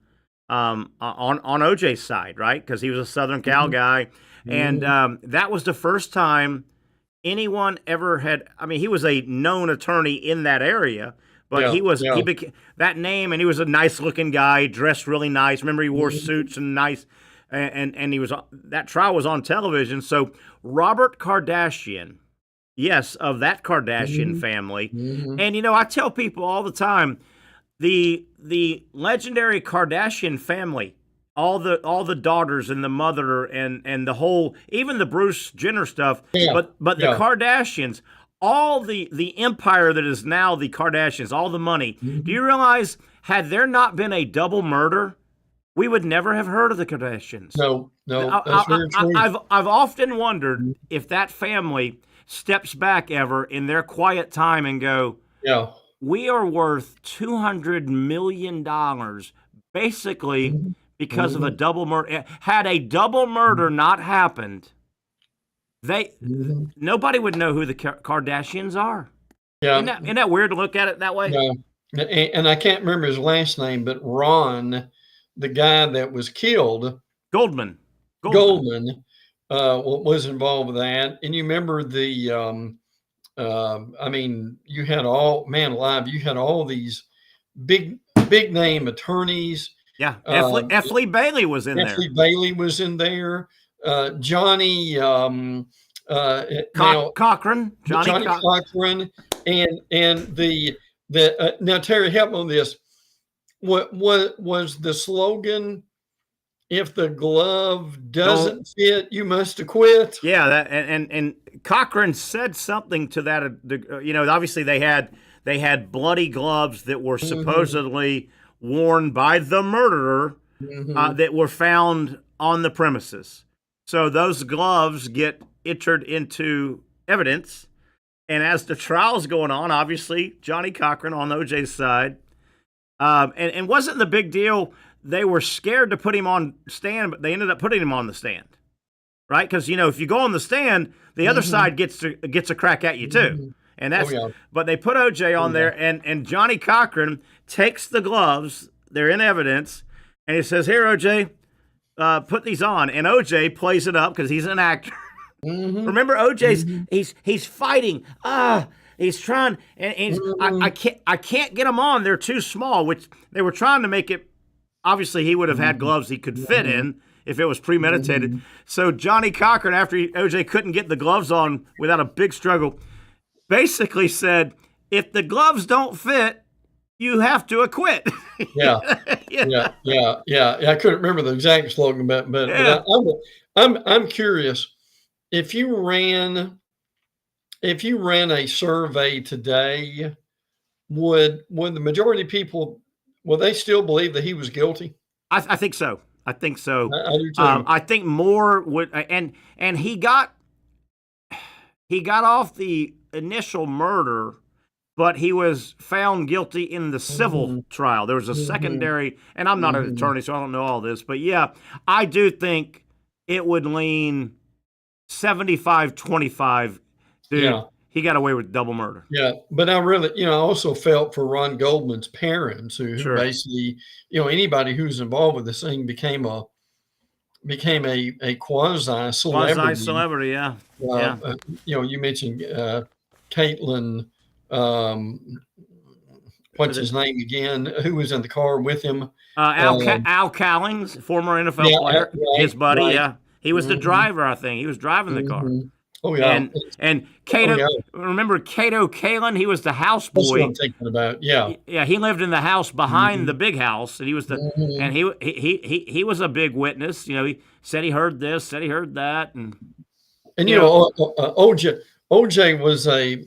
on OJ's side, right? Because he was a Southern Cal guy. And that was the first time anyone ever had. I mean, he was a known attorney in that area, but he became that name, and he was a nice looking guy, dressed really nice. Remember, he wore suits and nice, and he was. That trial was on television. So Robert Kardashian, yes, of that Kardashian family, and you know, I tell people all the time, the legendary Kardashian family. All the daughters and the mother and the whole, even the Bruce Jenner stuff, but the Kardashians, all the empire that is now the Kardashians, all the money. Do you realize, had there not been a double murder, we would never have heard of the Kardashians? No, that's very true. I've often wondered if that family steps back ever in their quiet time and go, we are worth $200 million, basically. Because of a double murder. Had a double murder not happened, nobody would know who the Kardashians are. Yeah. Isn't that weird to look at it that way? Yeah. And I can't remember his last name, but Ron, the guy that was killed, Goldman, was involved with that. And you remember you had you had all these big name attorneys. Yeah, F. Lee Bailey was in there. F. Lee Bailey was in there. Johnny Cochran. Johnny Cochran. And now Terry, help me on this. What was the slogan? If the glove doesn't fit, you must acquit. Yeah, that and Cochran said something to that. You know, obviously they had bloody gloves that were supposedly worn by the murderer that were found on the premises. So those gloves get entered into evidence. And as the trial's going on, obviously, Johnny Cochran on OJ's side. And wasn't the big deal, they were scared to put him on stand, but they ended up putting him on the stand. Right? Because, you know, if you go on the stand, the other side gets a crack at you too. And that's, but they put OJ on there, and Johnny Cochran takes the gloves, they're in evidence, and he says, "Here, OJ, put these on." And OJ plays it up because he's an actor. Remember, OJ's he's fighting. He's trying, and I can't get them on. They're too small. Which they were trying to make it. Obviously, he would have had gloves he could fit in if it was premeditated. So Johnny Cochran, after OJ couldn't get the gloves on without a big struggle, basically said, if the gloves don't fit, you have to acquit. Yeah. I couldn't remember the exact slogan, but I'm curious. If you ran a survey today, would the majority of people, would they still believe that he was guilty? I think so. I think so. I do too. I think more would, and he got off the initial murder, but he was found guilty in the civil trial. There was a secondary, and I'm not an attorney, so I don't know all this, but yeah, I do think it would lean 75-25. Dude, Yeah. he got away with double murder. Yeah, but I really, I also felt for Ron Goldman's parents, who Sure. basically, anybody who's involved with this thing became a quasi celebrity. Quasi-celebrity, yeah. Yeah. You mentioned Caitlin. What's his name again? Who was in the car with him? Al Cowlings, former NFL player, his buddy. Right. Yeah, he was the driver. I think he was driving the car. Oh yeah, and Cato. Remember Cato Kalin? He was the houseboy. That's what I'm thinking about. Yeah, yeah. He lived in the house behind the big house, and he was and he was a big witness. He said he heard this, said he heard that, and OJ was a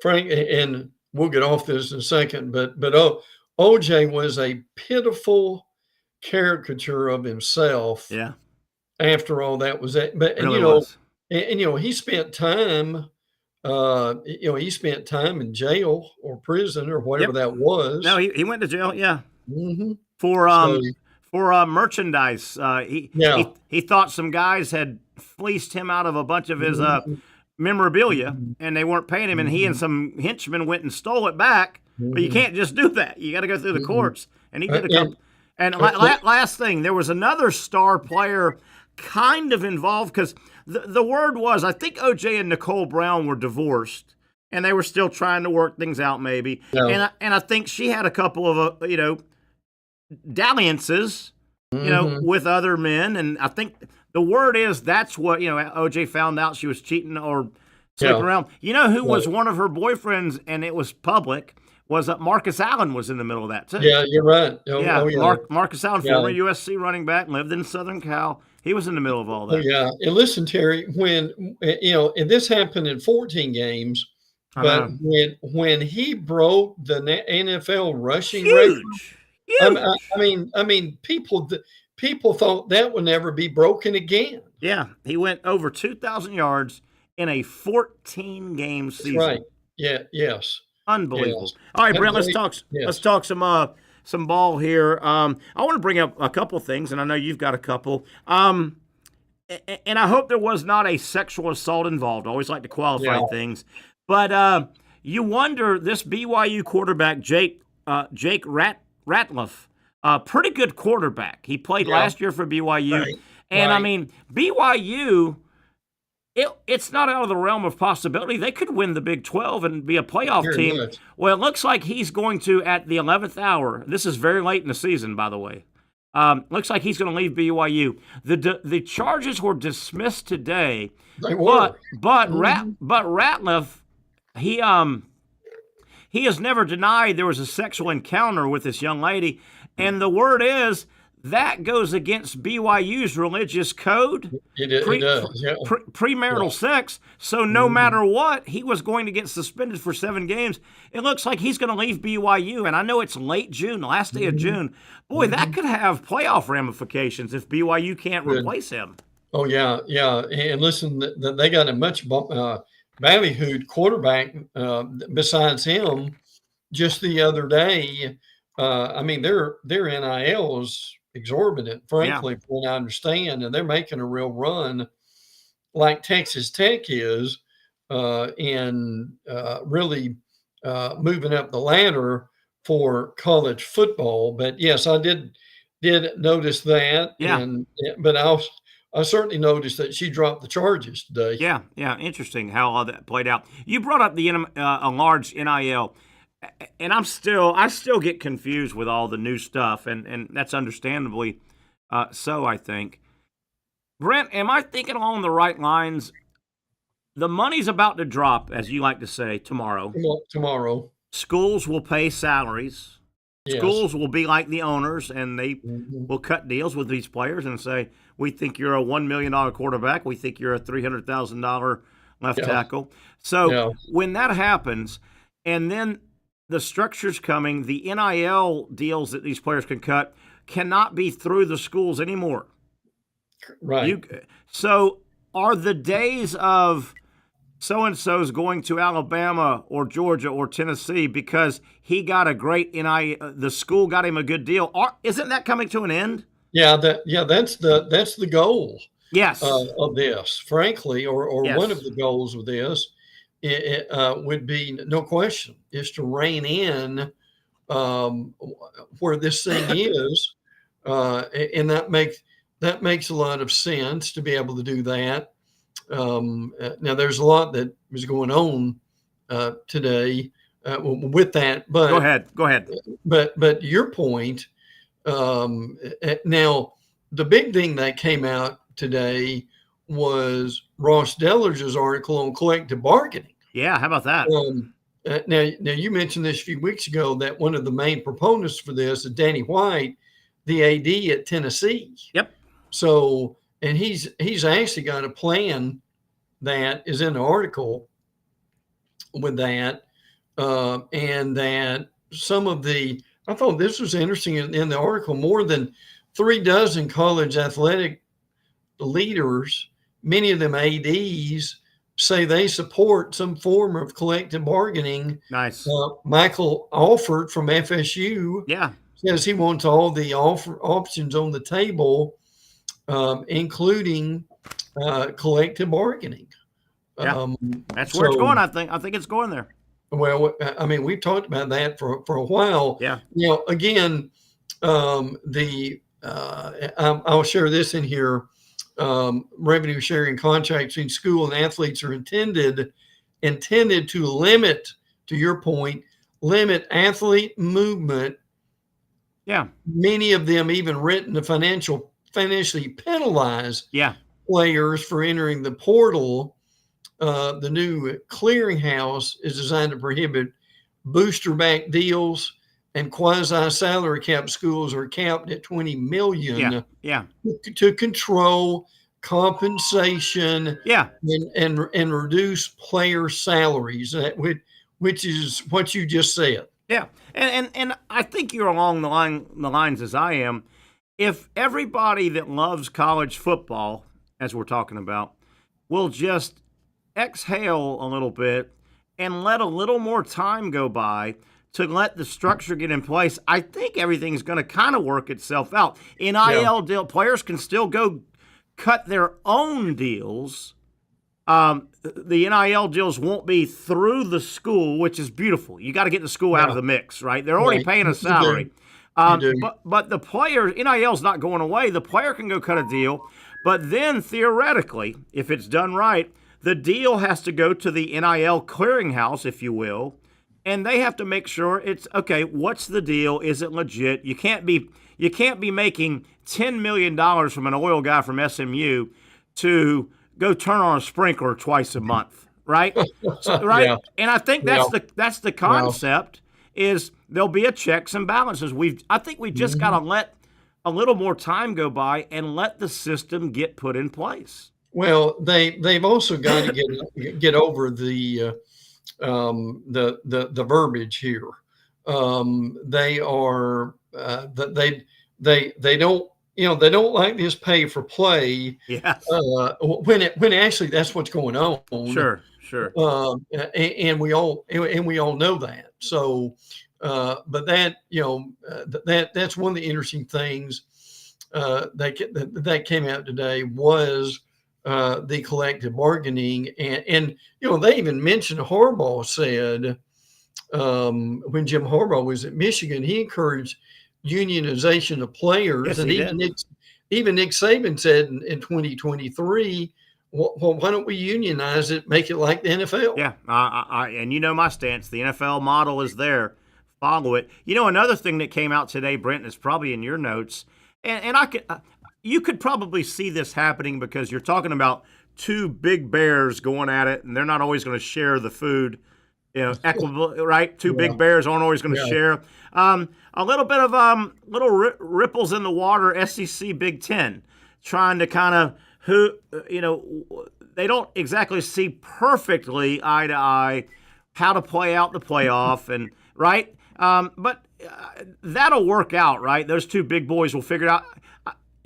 Frank, and we'll get off this in a second, but OJ was a pitiful caricature of himself. Yeah. After all that was that, but he spent time. He spent time in jail or prison or whatever that was. No, he went to jail. Yeah. For merchandise. He thought some guys had fleeced him out of a bunch of his memorabilia, and they weren't paying him, and he and some henchmen went and stole it back. But you can't just do that. You got to go through the courts. And he did a couple. And last thing, there was another star player kind of involved, because the word was, I think OJ and Nicole Brown were divorced, and they were still trying to work things out maybe. Yeah. And I think she had a couple of, dalliances, with other men. And I think the word is that's what, OJ found out she was cheating or sleeping around. You know who was one of her boyfriends, and it was public, was Marcus Allen was in the middle of that too. Yeah, you're right. Marcus Allen, former USC running back, lived in Southern Cal. He was in the middle of all that. Yeah, and listen, Terry, when and this happened in 14 games, but when he broke the NFL rushing record, I mean, people thought that would never be broken again. Yeah, he went over 2,000 yards in a 14-game season. That's right. Yeah. Yes. Unbelievable. Yes. All right, Brent, let's talk some ball here. I want to bring up a couple things, and I know you've got a couple. And I hope there was not a sexual assault involved. I always like to qualify things. But you wonder, this BYU quarterback, Jake Ratliff, pretty good quarterback. He played last year for BYU. Right. And, I mean, BYU, it's not out of the realm of possibility. They could win the Big 12 and be a playoff team. Well, it looks like he's going to, at the 11th hour, this is very late in the season, by the way, looks like he's going to leave BYU. The charges were dismissed today. They were. But Ratliff, he has never denied there was a sexual encounter with this young lady. And the word is, that goes against BYU's religious code. It does. Yeah. Premarital sex. So no matter what, he was going to get suspended for 7 games. It looks like he's going to leave BYU. And I know it's late June, the last day of June. Boy, that could have playoff ramifications if BYU can't replace him. Oh, yeah. And listen, they got a much ballyhooed quarterback besides him just the other day. I mean, their NIL is exorbitant, frankly, from what I understand, and they're making a real run like Texas Tech is in really moving up the ladder for college football. But yes, I did notice that. Yeah. But I certainly noticed that she dropped the charges today. Yeah. Interesting how all that played out. You brought up the a large NIL. And I still get confused with all the new stuff, and that's understandably so, I think. Brent, am I thinking along the right lines? The money's about to drop, as you like to say, tomorrow. Tomorrow. Schools will pay salaries. Yes. Schools will be like the owners, and they will cut deals with these players and say, we think you're a $1 million quarterback. We think you're a $300,000 left tackle. So when that happens, and then the structure's coming, the NIL deals that these players can cut cannot be through the schools anymore. Right. So are the days of so-and-so's going to Alabama or Georgia or Tennessee because he got a great NIL, the school got him a good deal, isn't that coming to an end? Yeah, that's the goal. Yes. Of this, frankly, or Yes. one of the goals of this would be, no question, is to rein in where this thing is, and that makes a lot of sense to be able to do that. Now, there's a lot that is going on today with that, but go ahead. But your point, now the big thing that came out today was Ross Deller's article on collective bargaining. Yeah, how about that? Now you mentioned this a few weeks ago that one of the main proponents for this is Danny White, the AD at Tennessee. Yep. So, and he's actually got a plan that is in the article with that, and that some of I thought this was interesting in the article. More than 36 college athletic leaders, many of them ADs, say they support some form of collective bargaining. Nice. Michael Alford from FSU says he wants all the options on the table, including collective bargaining. Yeah. That's where it's going. I think it's going there. Well, I mean, we've talked about that for a while. Yeah. You know, again, I'll share this in here. Revenue sharing contracts between school and athletes are intended to limit, to your point, limit athlete movement. Yeah. Many of them even written to financially penalize players for entering the portal. The new clearinghouse is designed to prohibit booster-back deals, and quasi-salary cap schools are capped at $20 million to control compensation and reduce player salaries, which is what you just said. Yeah, and I think you're along the lines as I am. If everybody that loves college football, as we're talking about, will just exhale a little bit and let a little more time go by to let the structure get in place, I think everything's going to kind of work itself out. NIL deal players can still go cut their own deals. The NIL deals won't be through the school, which is beautiful. You got to get the school out of the mix, right? They're already paying a salary. But the player, NIL's not going away. The player can go cut a deal, but then theoretically, if it's done right, the deal has to go to the NIL clearinghouse, if you will, and they have to make sure it's okay. What's the deal? Is it legit? You can't be making $10 million from an oil guy from SMU to go turn on a sprinkler twice a month, right? Right. Yeah. And I think that's the concept. Is there'll be a checks and balances. I think we just got to let a little more time go by and let the system get put in place. Well, they've also got to get over the verbiage here. They are they don't like this pay for play. Yeah. When actually that's what's going on. Sure. And we all know that. So, but that that's one of the interesting things that came out today was the collective bargaining, and they even mentioned Harbaugh said when Jim Harbaugh was at Michigan, he encouraged unionization of players, yes, and even Nick Saban said in 2023, well, why don't we unionize it, make it like the NFL? Yeah, and my stance. The NFL model is there. Follow it. Another thing that came out today, Brent, is probably in your notes, and you could probably see this happening because you're talking about two big bears going at it, and they're not always going to share the food, equitable, right? Two big bears aren't always going to share. A little bit of little ripples in the water. SEC Big Ten trying to kind of they don't exactly see perfectly eye to eye how to play out the playoff, and right. But that'll work out, right? Those two big boys will figure it out.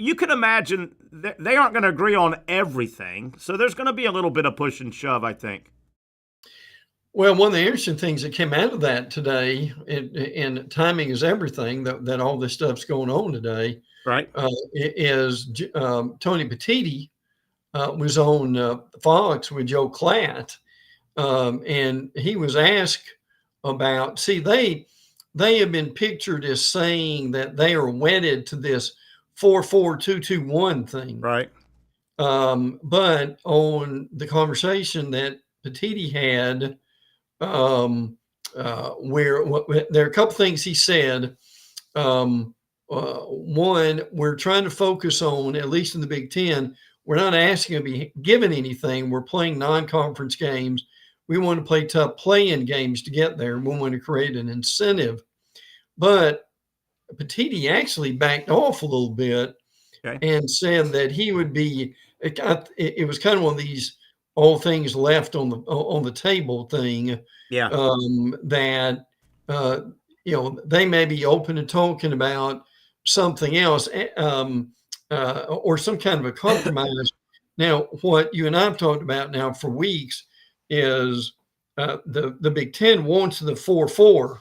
You can imagine they aren't going to agree on everything, so there's going to be a little bit of push and shove, I think. Well, one of the interesting things that came out of that today, and timing is everything, that all this stuff's going on today, right? Is Tony Petitti was on Fox with Joe Klatt, and he was asked about. See, they have been pictured as saying that they are wedded to this 4-4-2-2-1 thing, right? But on the conversation that Petitti had, where there are a couple things he said. One, we're trying to focus on, at least in the Big Ten, we're not asking to be given anything. We're playing non-conference games. We want to play tough play-in games to get there. We want to create an incentive. But Petitti actually backed off a little bit and said that he would be. It was kind of one of these all things left on the table thing. Yeah. That they may be open to talking about something else, or some kind of a compromise. Now, what you and I have talked about now for weeks is the Big Ten wants the 4-4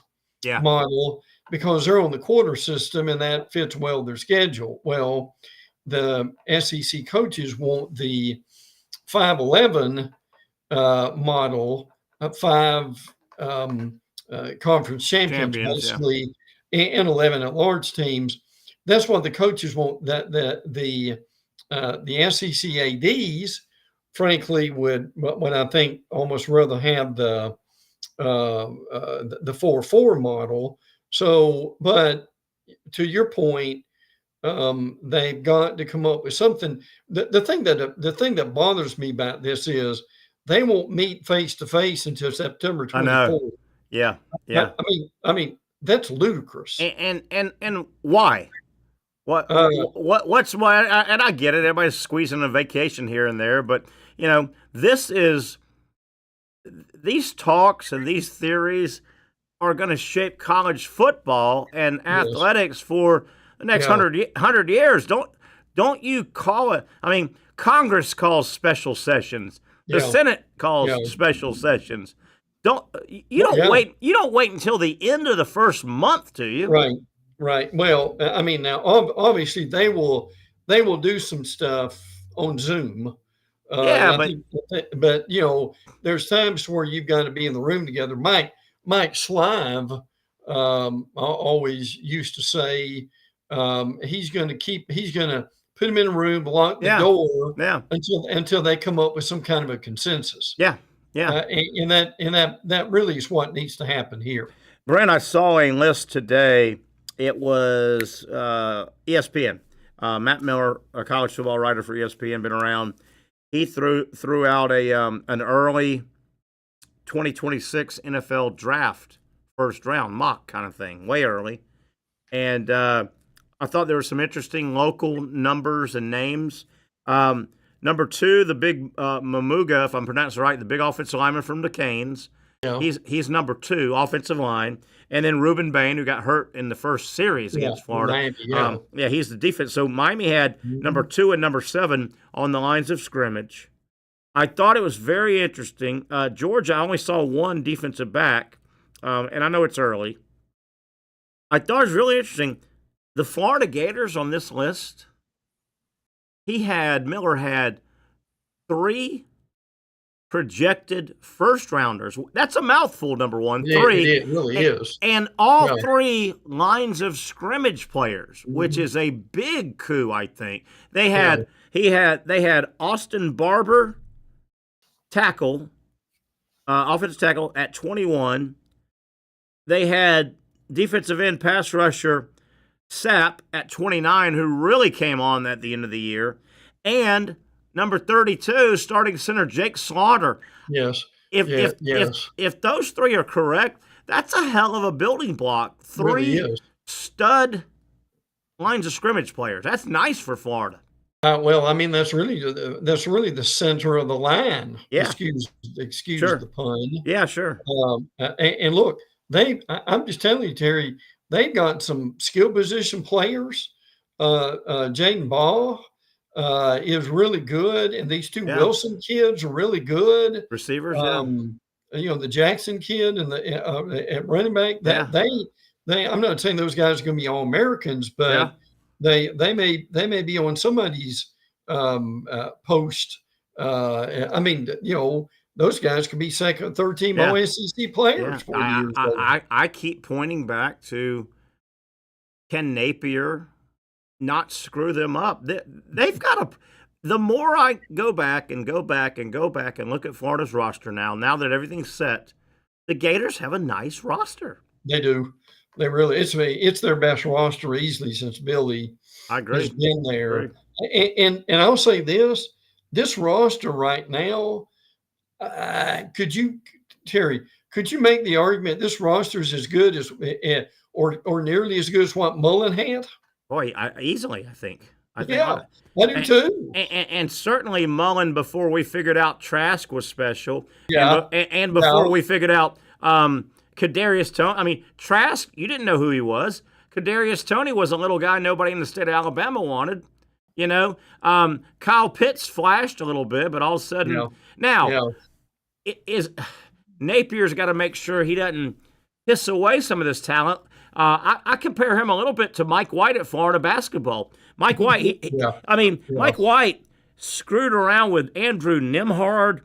model because they're on the quarter system and that fits well their schedule. Well, the SEC coaches want the 5-11 model, 5 conference champions basically, and 11 at-large teams. That's what the coaches want. That the SEC ADs, frankly, would I think almost rather have the 4-4 model. So, but to your point, they've got to come up with something. The thing that bothers me about this is they won't meet face to face until September 24th. I know. Yeah. I mean that's ludicrous. And why? What's why? And I get it. Everybody's squeezing a vacation here and there, but these talks and these theories are going to shape college football and athletics for the next 100 years. Don't you call it? I mean, Congress calls special sessions. The Senate calls special sessions. You don't wait until the end of the first month, do you? Right. Well, I mean, now obviously they will do some stuff on Zoom. But there's times where you've got to be in the room together. Mike Slive always used to say he's going to put them in a room, lock the door until they come up with some kind of a consensus. And that really is what needs to happen here. Brent, I saw a list today. It was ESPN. Matt Miller, a college football writer for ESPN, been around. He threw out an early 2026 NFL draft, first round mock kind of thing, way early. And I thought there were some interesting local numbers and names. Number 2, the big Mamuga, if I'm pronouncing it right, the big offensive lineman from the Canes. He's number 2, offensive line. And then Reuben Bain, who got hurt in the first series against Florida. He's the defense. So Miami had number 2 and number 7 on the lines of scrimmage. I thought it was very interesting. Georgia, I only saw one defensive back, and I know it's early. I thought it was really interesting. The Florida Gators on this list, Miller had 3 projected first-rounders. That's a mouthful, number one. 3. It really is. And all 3 lines of scrimmage players, which is a big coup, I think. They had Austin Barber, tackle, offensive tackle at 21. They had defensive end pass rusher Sapp at 29, who really came on at the end of the year, and number 32, starting center Jake Slaughter. If those 3 are correct, that's a hell of a building block. 3 stud lines of scrimmage players. That's nice for Florida. Well, I mean, that's really the center of the line. Excuse the pun. Yeah, sure. And look, I'm just telling you, Terry, they've got some skill position players. Jaden Ball is really good, and these 2 Wilson kids are really good receivers. The Jackson kid and the at running back. I'm not saying those guys are going to be all Americans, but they may be on somebody's post. I mean, those guys could be second, third team All SEC players. 4 years ago. I keep pointing back to, can Napier not screw them up? They've got to. The more I go back and look at Florida's roster now that everything's set, the Gators have a nice roster. They do. They really. It's their best roster easily since Billy has been there. And I'll say this roster right now. Terry, could you make the argument this roster is as good as or nearly as good as what Mullen had? Boy, easily, I think. I do too. And certainly Mullen, before we figured out Trask was special. Yeah. And before we figured out Kadarius Toney. I mean, Trask, you didn't know who he was. Kadarius Toney was a little guy nobody in the state of Alabama wanted. Kyle Pitts flashed a little bit, but all of a sudden Napier's got to make sure he doesn't piss away some of this talent. I compare him a little bit to Mike White at Florida basketball. Mike White, Mike White screwed around with Andrew Nimhard.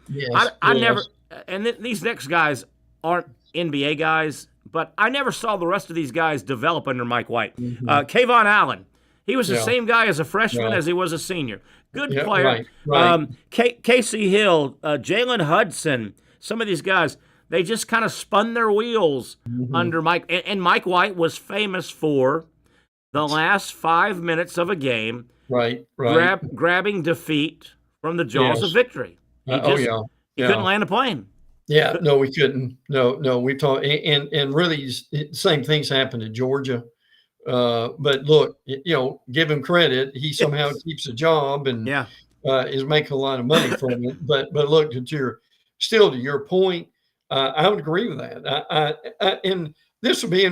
These next guys aren't NBA guys, but I never saw the rest of these guys develop under Mike White. Kayvon Allen, he was the same guy as a freshman as he was a senior. Good player. Right. Casey Hill, Jalen Hudson, some of these guys, they just kind of spun their wheels under Mike. And Mike White was famous for the last 5 minutes of a game, grabbing defeat from the jaws of victory. He couldn't land a plane. Yeah, no, we couldn't. No, we talked, and really, same things happened at Georgia. But look, give him credit. He somehow keeps a job and is making a lot of money from it. But look, to your point, I would agree with that. And this will be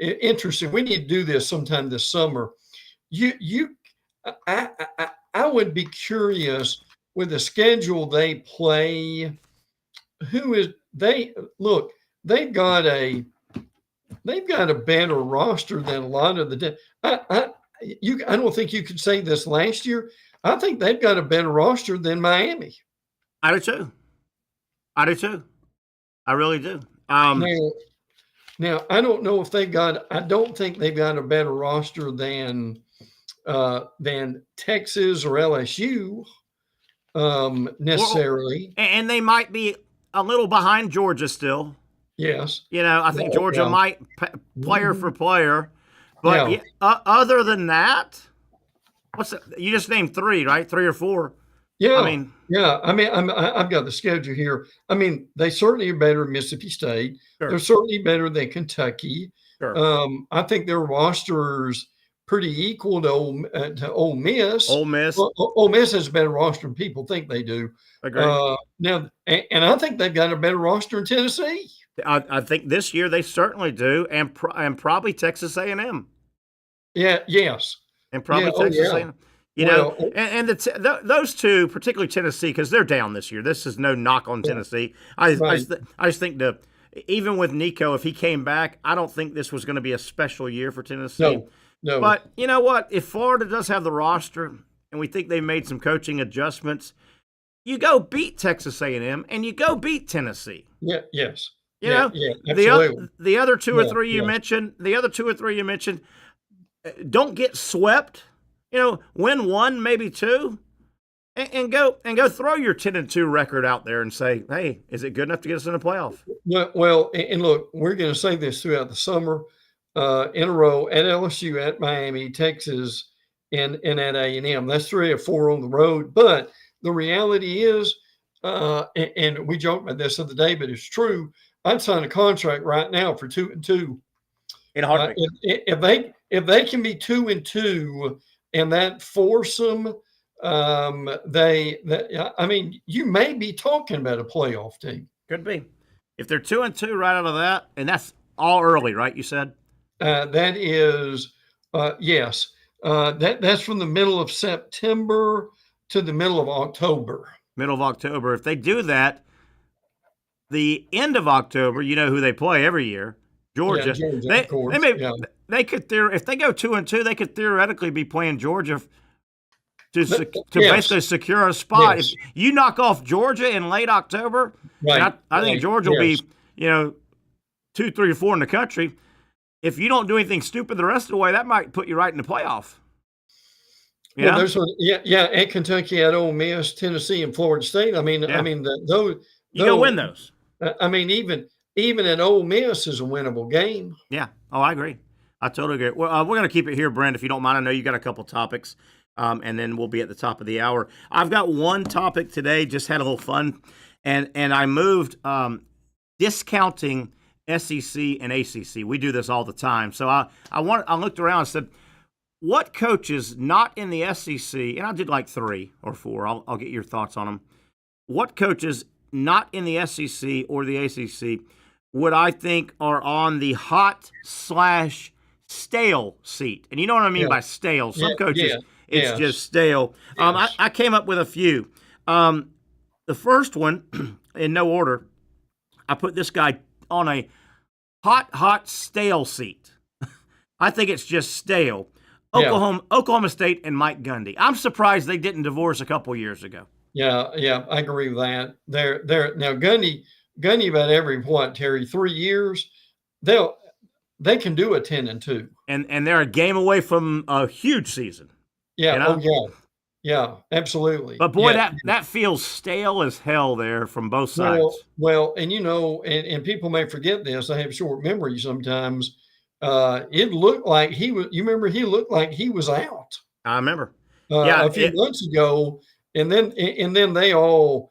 interesting. We need to do this sometime this summer. I would be curious with the schedule they play. They've got a better roster than a lot of the. I don't think you could say this last year. I think they've got a better roster than Miami. I do too. I really do. Now I don't know if I don't think they've got a better roster than Texas or LSU necessarily. And they might be a little behind Georgia still. Yes. I think Georgia might player for player. But other than that, you just named three, right? 3 or 4. Yeah. I've got the schedule here. I mean, they certainly are better than Mississippi State. Sure. They're certainly better than Kentucky. Sure. I think their roster's pretty equal to Ole Miss. Ole Miss. Ole Miss has a better roster than people think they do. Agreed. Now, and I think they've got a better roster in Tennessee. I think this year they certainly do, and probably Texas A&M. Yeah. Yes. And probably Texas A&M. And those two, particularly Tennessee, because they're down this year. This is no knock on Tennessee. I just think even with Nico, if he came back, I don't think this was going to be a special year for Tennessee. No. But you know what? If Florida does have the roster, and we think they made some coaching adjustments, you go beat Texas A&M and you go beat Tennessee. Yeah. Yes. Absolutely. The other two or three you mentioned, don't get swept. Win 1, maybe 2, and go throw your 10-2 record out there and say, hey, is it good enough to get us in the playoff? Well, and look, we're going to say this throughout the summer in a row at LSU, at Miami, Texas, and at A&M. That's 3 or 4 on the road. But the reality is, and we joked about this the other day, but it's true. I'd sign a contract right now for 2-2. In a heartbeat. If they can be 2-2, and that foursome, you may be talking about a playoff team. Could be. If they're 2-2 right out of that, and that's all early, right? You said that is yes. That's from the middle of September to the middle of October. Middle of October. If they do that, the end of October, you know who they play every year. Georgia. Of course. They could if they go 2-2, they could theoretically be playing Georgia basically secure a spot. Yes. If you knock off Georgia in late October, Right. I think Georgia will be 2, 3, or 4 in the country. If you don't do anything stupid the rest of the way, that might put you right in the playoff. Well, there's at Kentucky, at Ole Miss, Tennessee, and Florida State. Those you go win those. Even at Ole Miss is a winnable game. Yeah. Oh, I agree. I totally agree. Well, we're going to keep it here, Brent, if you don't mind. I know you got a couple topics, and then we'll be at the top of the hour. I've got one topic today. Just had a little fun, and I moved discounting SEC and ACC. We do this all the time. So I looked around and said, what coaches not in the SEC, and I did like 3 or 4. I'll get your thoughts on them. What coaches not in the SEC or the ACC would I think are on the hot/stale seat? And you know what I mean by stale. Some coaches, it's just stale. Yes. I came up with a few. The first one, in no order, I put this guy on a hot, stale seat. I think it's just stale. Oklahoma State and Mike Gundy. I'm surprised they didn't divorce a couple years ago. Yeah, I agree with that. They're now Gundy about every 3 years, they can do a 10-2. And they're a game away from a huge season. Yeah, you know? Yeah, absolutely. But boy, that feels stale as hell there from both sides. Well, and and people may forget this. I have short memory sometimes. It looked like he was. You remember he looked like he was out. I remember. A few months ago, and then they all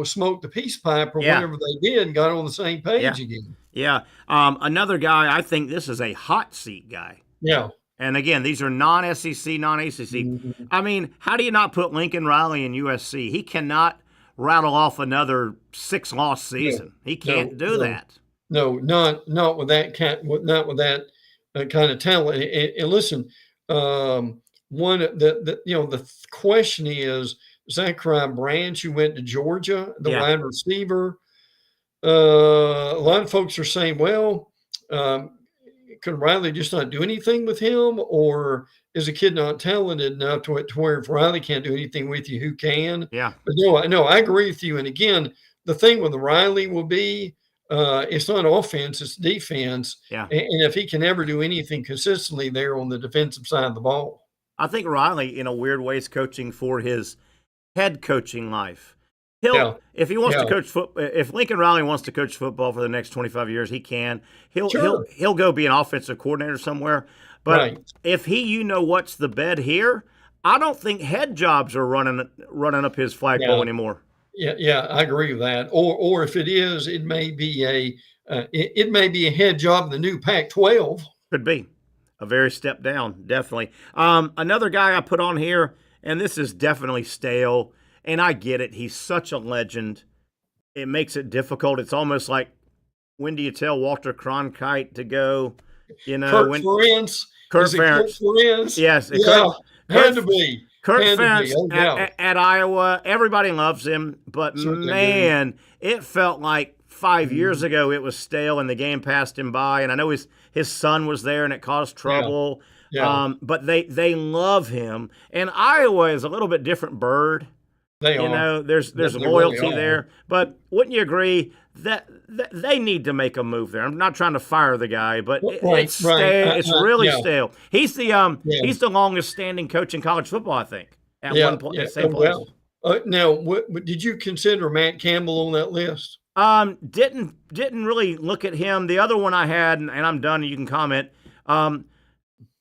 smoked the peace pipe or whatever they did, and got on the same page again. Yeah. Another guy. I think this is a hot seat guy. Yeah. And again, these are non-SEC, non-ACC. Mm-hmm. I mean, how do you not put Lincoln Riley in USC? He cannot rattle off another 6-loss season. He can't do that. No, not with that kind of talent. And listen, the question is Zachariah Branch, who went to Georgia, the wide receiver. A lot of folks are saying, well, could Riley just not do anything with him, or is a kid not talented enough to where if Riley can't do anything with you, who can? Yeah. But no, I agree with you. And again, the thing with Riley will be, it's not offense, it's defense. Yeah. And if he can ever do anything consistently there on the defensive side of the ball. I think Riley, in a weird way, is coaching for his head coaching life. If he wants to coach football, if Lincoln Riley wants to coach football for the next 25 years, he can. He'll go be an offensive coordinator somewhere. But if what's the bed here, I don't think head jobs are running up his flagpole anymore. Yeah, I agree with that. Or if it is, it may be a head job in the new Pac-12. Could be a very step down, definitely. Another guy I put on here, and this is definitely stale. And I get it. He's such a legend. It makes it difficult. It's almost like, when do you tell Walter Cronkite to go? Kurt Ferentz. Kurt Ferentz. Yes. Had to be. Kurt Ferentz at Iowa. Everybody loves him. But, man, it felt like 5 years ago it was stale and the game passed him by. And I know his son was there and it caused trouble. Yeah. But they love him. And Iowa is a little bit different bird. There's loyalty really there. But wouldn't you agree that they need to make a move there? I'm not trying to fire the guy, but it's stale. It's really stale. He's the longest standing coach in college football, I think, at one point. Same place. Now, did you consider Matt Campbell on that list? Didn't really look at him. The other one I had, and I'm done. You can comment.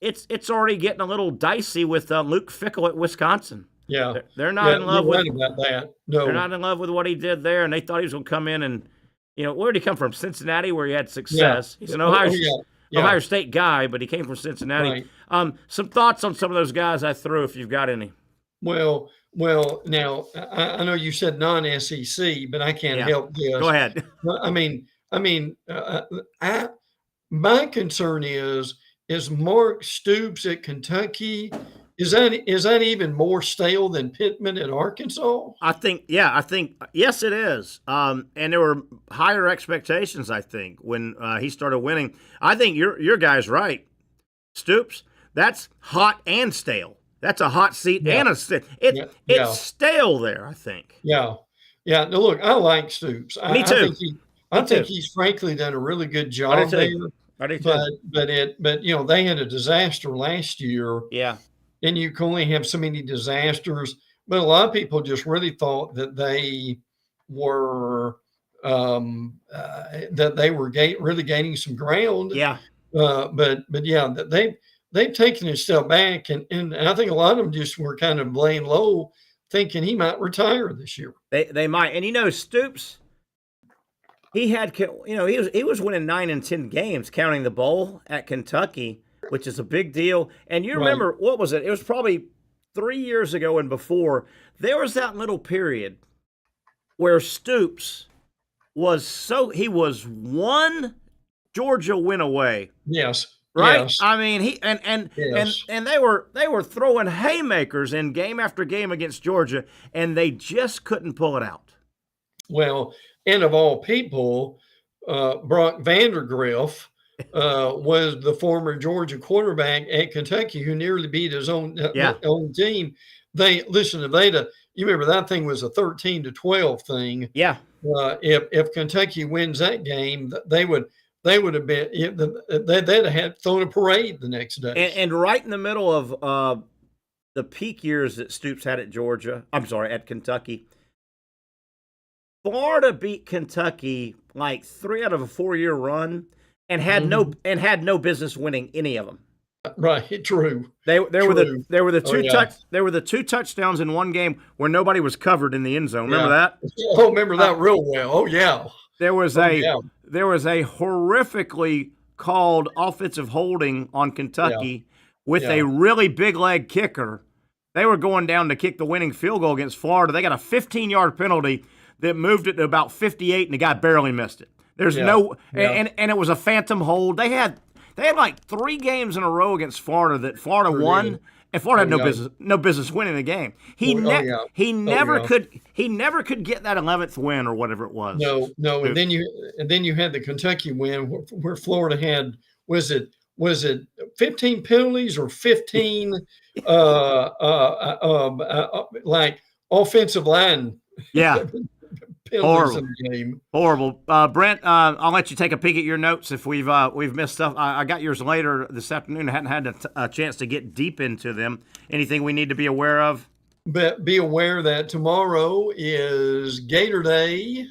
It's already getting a little dicey with Luke Fickell at Wisconsin. Yeah, they're not in love with about that. No, they're not in love with what he did there, and they thought he was going to come in and, where did he come from? Cincinnati, where he had success. He's an Ohio State guy, but he came from Cincinnati. Right. Some thoughts on some of those guys I threw, if you've got any. Well. Now I know you said non-SEC, but I can't help this. Go ahead. My concern is Mark Stoops at Kentucky. Is that even more stale than Pittman at Arkansas? I think yes, it is. And there were higher expectations, I think, when he started winning. I think your guy's right, Stoops. That's hot and stale. That's a hot seat and a it's stale there, I think. Yeah. Yeah. No, look, I like Stoops. Me too. I think he's frankly done a really good job there. But they had a disaster last year. Yeah. And you can only have so many disasters. But a lot of people just really thought that they were really gaining some ground. Yeah. But yeah, they've taken a step back, and I think a lot of them just were kind of laying low, thinking he might retire this year. They might, and Stoops, he was winning 9 and 10 games, counting the bowl at Kentucky, which is a big deal. And you remember what was it? It was probably 3 years ago and before. There was that little period where Stoops he was one Georgia win away. Yes. Right? Yes. I mean, and they were throwing haymakers in game after game against Georgia, and they just couldn't pull it out. Well, and of all people, Brock Vandergriff was the former Georgia quarterback at Kentucky who nearly beat his own team. You remember that thing was a 13-12 thing. Yeah. If Kentucky wins that game, they would have been. They'd have thrown a parade the next day. And right in the middle of the peak years that Stoops had at Kentucky, Florida beat Kentucky like 3 out of a 4-year run, and had no business winning any of them. Right, true. There were the 2 touchdowns in one game where nobody was covered in the end zone. Remember that? Oh, remember that real well. Oh yeah. There was a horrifically called offensive holding on Kentucky with a really big leg kicker. They were going down to kick the winning field goal against Florida. They got a 15-yard penalty that moved it to about 58, and the guy barely missed it. There's and it was a phantom hold. They had like 3 games in a row against Florida that Florida won, and Florida had no business winning the game. He never could get that 11th win or whatever it was. No, and then you had the Kentucky win where Florida had was it 15 penalties or 15 like offensive line. Yeah. Horrible. Brent, I'll let you take a peek at your notes if we've missed stuff. I got yours later this afternoon. I hadn't had a chance to get deep into them. Anything we need to be aware of? But be aware that tomorrow is Gator Day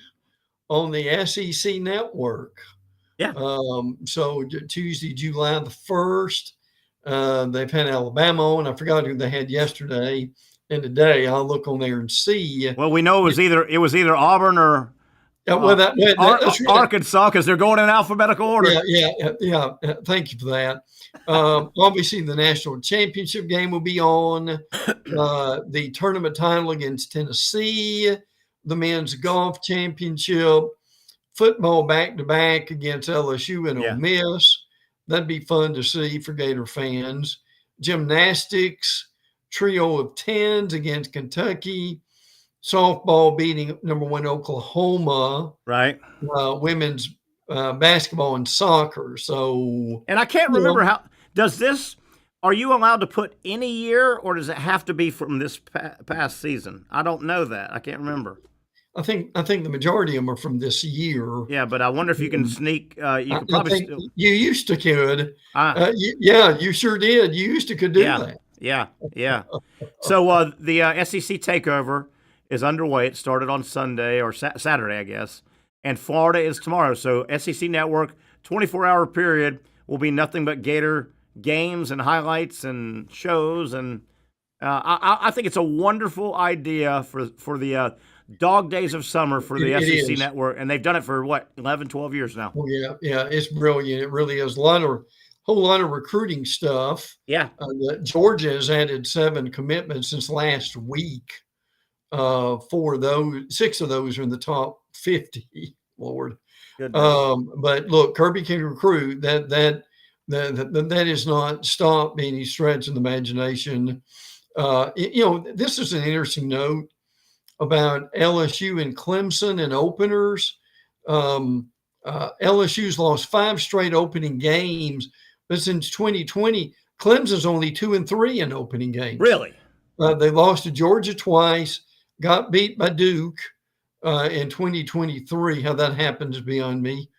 on the SEC Network. Yeah. So Tuesday, July the 1st, they've had Alabama on. I forgot who they had yesterday. And today I'll look on there and see. Well, we know it was either Auburn or Arkansas because they're going in alphabetical order. Yeah. Thank you for that. Obviously, the national championship game will be on. The tournament title against Tennessee, the men's golf championship, football back-to-back against LSU and Ole Miss. That'd be fun to see for Gator fans. Gymnastics. Trio of 10s against Kentucky, softball beating number 1 Oklahoma, right? Women's basketball and soccer. So, and I can't remember how does this. Are you allowed to put any year, or does it have to be from this past season? I don't know that. I can't remember. I think the majority of them are from this year. Yeah, but I wonder if you can sneak. You could probably still. You used to could. You sure did. You used to could do that. Yeah. So the SEC takeover is underway. It started on Sunday or Saturday, I guess, and Florida is tomorrow. So SEC Network, 24-hour period, will be nothing but Gator games and highlights and shows. And I think it's a wonderful idea for the dog days of summer for the SEC Network, and they've done it for 11, 12 years now. Oh yeah, it's brilliant. It really is. Whole lot of recruiting stuff. Yeah. Georgia has added 7 commitments since last week. 4 of those, 6 of those are in the top 50. Lord. But look, Kirby can recruit. That is not stopped any stretch of the imagination. This is an interesting note about LSU and Clemson and openers. LSU's lost 5 straight opening games. But since 2020, Clemson's only 2-3 in opening games. Really? They lost to Georgia twice, got beat by Duke in 2023. How that happened is beyond me.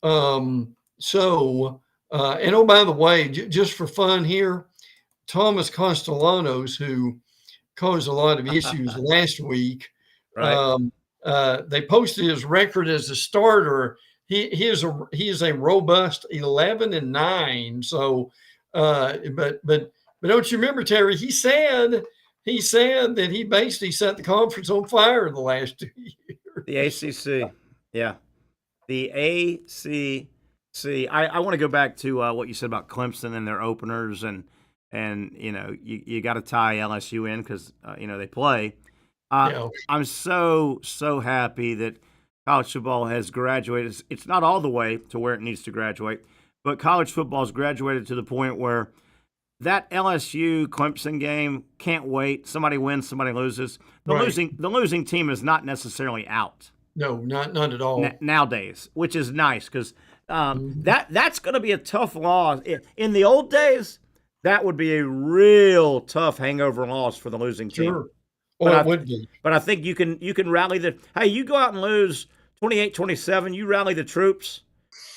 And oh, by the way, just for fun here, Thomas Castellanos, who caused a lot of issues last week, right. They posted his record as a starter. He is a robust 11-9. So, but don't you remember, Terry? He said that he basically set the conference on fire the last 2 years. The ACC, yeah, the ACC. I want to go back to what you said about Clemson and their openers, and you got to tie LSU in because they play. I'm so happy that college football has graduated. It's not all the way to where it needs to graduate, but college football has graduated to the point where that LSU Clemson game, can't wait. Somebody wins, somebody loses. The losing team is not necessarily out. No, not at all nowadays, which is nice because that's going to be a tough loss. In the old days, that would be a real tough hangover loss for the losing team. Sure. Well, it would be. But I think you can rally you go out and lose 28-27, you rally the troops,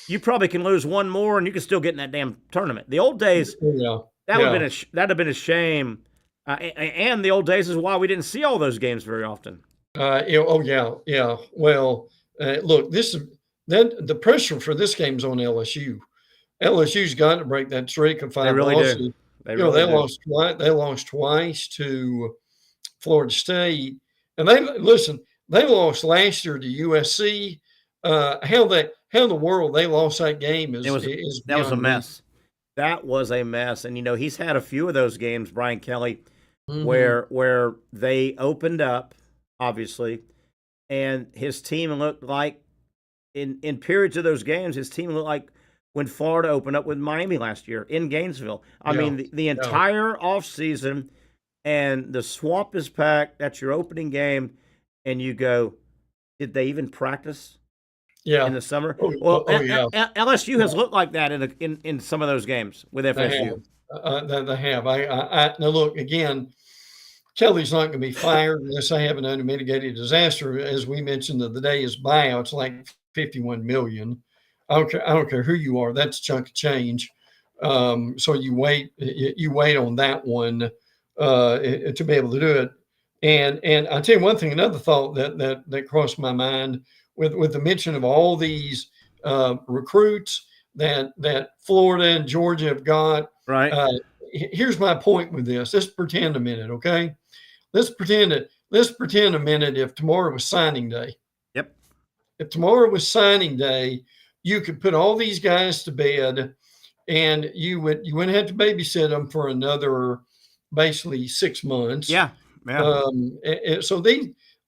you probably can lose one more and you can still get in that damn tournament. The old days, that'd have been a shame. And the old days is why we didn't see all those games very often. Yeah. Well, look, the pressure for this game's on LSU. LSU's got to break that streak of 5 losses. They lost twice to Florida State, and they lost last year to USC. How in the world they lost that game that was a mess. That was a mess, and he's had a few of those games, Brian Kelly, where they opened up, obviously, and his team looked like in periods of those games, his team looked like when Florida opened up with Miami last year in Gainesville. I mean, the entire offseason, and the swamp is packed. That's your opening game, and you go, did they even practice? In the summer. LSU has looked like that in some of those games with FSU. They have. Now look again. Kelly's not going to be fired unless I have an unmitigated disaster. As we mentioned the other day, his buyouts like $51 million. I don't care who you are. That's a chunk of change. So you wait on that one to be able to do it. And I'll tell you one thing. Another thought that crossed my mind with the mention of all these recruits that Florida and Georgia have got. Right. Here's my point with this. Let's pretend a minute, okay? Let's pretend a minute if tomorrow was signing day. Yep. If tomorrow was signing day, you could put all these guys to bed, and you wouldn't have to babysit them for another basically 6 months. Yeah. So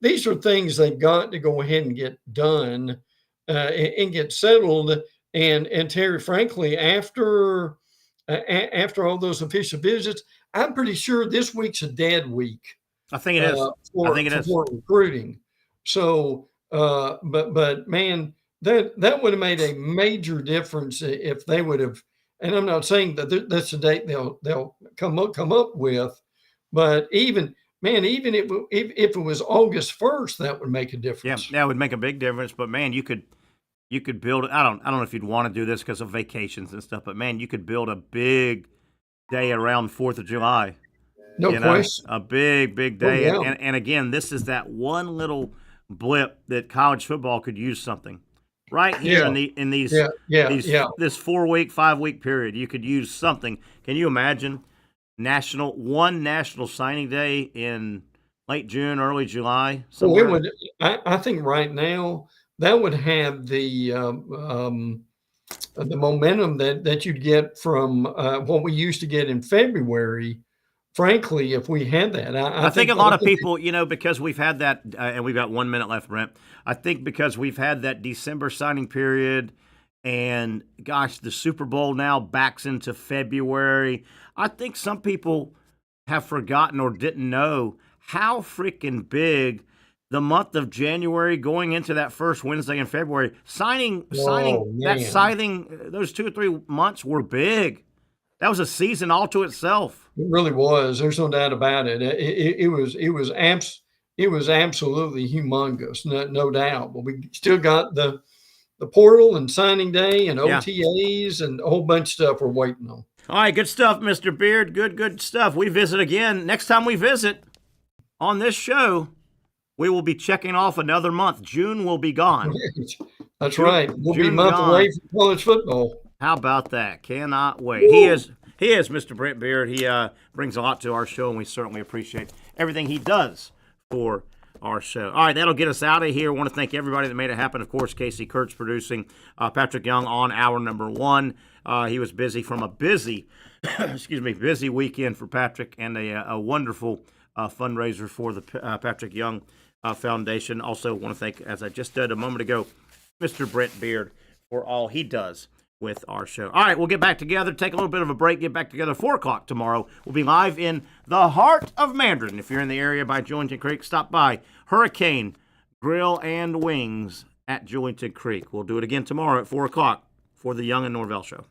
these are things they've got to go ahead and get done and get settled. And Terry, frankly, after all those official visits, I'm pretty sure this week's a dead week. I think it is. For recruiting. So, but man, that would have made a major difference if they would have. And I'm not saying that that's the date they'll come up with, but even if it was August 1st, that would make a difference. Yeah, that would make a big difference. But man, you could build. I don't know if you'd want to do this because of vacations and stuff. But man, you could build a big day around 4th of July. No question. A big day. Oh, yeah. And again, this is that one little blip that college football could use something. Right here in this 4-week, 5-week period, you could use something. Can you imagine national signing day in late June, early July? Well, it would. I think right now that would have the momentum that you'd get from what we used to get in February. Frankly, if we had that, I think a lot of people, because we've had that, and we've got 1 minute left, Brent. I think because we've had that December signing period, and gosh, the Super Bowl now backs into February. I think some people have forgotten or didn't know how freaking big the month of January going into that first Wednesday in February, signing, those 2 or 3 months were big. That was a season all to itself. It really was. There's no doubt about it. It was absolutely humongous, no doubt. But we still got the portal and signing day and OTAs and a whole bunch of stuff we're waiting on. All right, good stuff, Mr. Beard. Good stuff. We visit again. Next time we visit on this show, we will be checking off another month. June will be gone. That's right. We'll be a month away from college football. How about that? Cannot wait. He is Mr. Brent Beard. He brings a lot to our show, and we certainly appreciate everything he does for our show. All right, that'll get us out of here. I want to thank everybody that made it happen. Of course, Casey Kurtz producing, Patrick Young on hour number 1. He was busy from a busy weekend for Patrick, and a wonderful fundraiser for the Patrick Young Foundation. Also want to thank, as I just did a moment ago, Mr. Brent Beard for all he does with our show. All right, we'll get back together, take a little bit of a break, get back together 4 o'clock tomorrow. We'll be live in the heart of Mandarin. If you're in the area by Julington Creek, stop by Hurricane Grill and Wings at Julington Creek. We'll do it again tomorrow at 4 o'clock for the Young and Norvelle Show.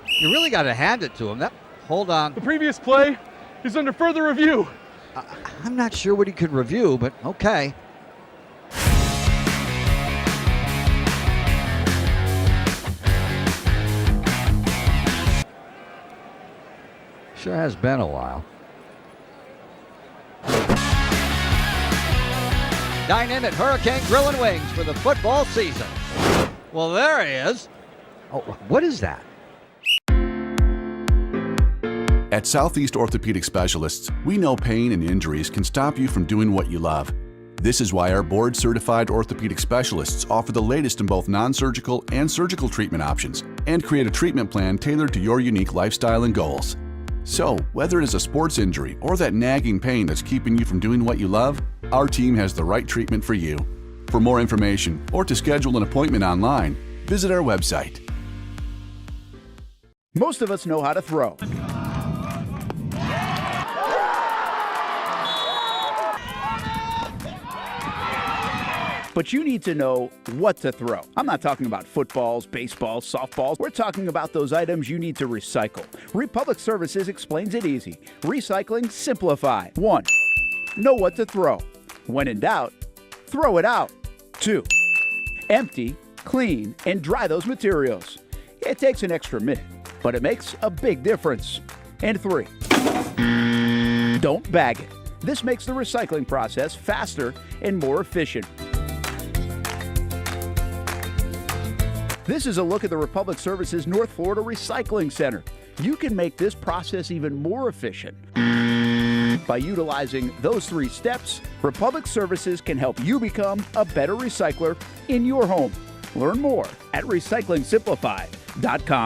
You really got to hand it to him. Hold on. The previous play is under further review. I'm not sure what he could review, but okay. Sure has been a while. Dine in at Hurricane Grill and Wings for the football season. Well, there he is. Oh, what is that? At Southeast Orthopedic Specialists, we know pain and injuries can stop you from doing what you love. This is why our board-certified orthopedic specialists offer the latest in both non-surgical and surgical treatment options and create a treatment plan tailored to your unique lifestyle and goals. So, whether it is a sports injury or that nagging pain that's keeping you from doing what you love, our team has the right treatment for you. For more information or to schedule an appointment online, visit our website. Most of us know how to throw. But you need to know what to throw. I'm not talking about footballs, baseballs, softballs. We're talking about those items you need to recycle. Republic Services explains it easy. Recycling simplified. 1. Know what to throw. When in doubt, throw it out. 2. Empty, clean, and dry those materials. It takes an extra minute, but it makes a big difference. And 3. Don't bag it. This makes the recycling process faster and more efficient. This is a look at the Republic Services North Florida Recycling Center. You can make this process even more efficient. By utilizing those 3 steps, Republic Services can help you become a better recycler in your home. Learn more at recyclingsimplified.com.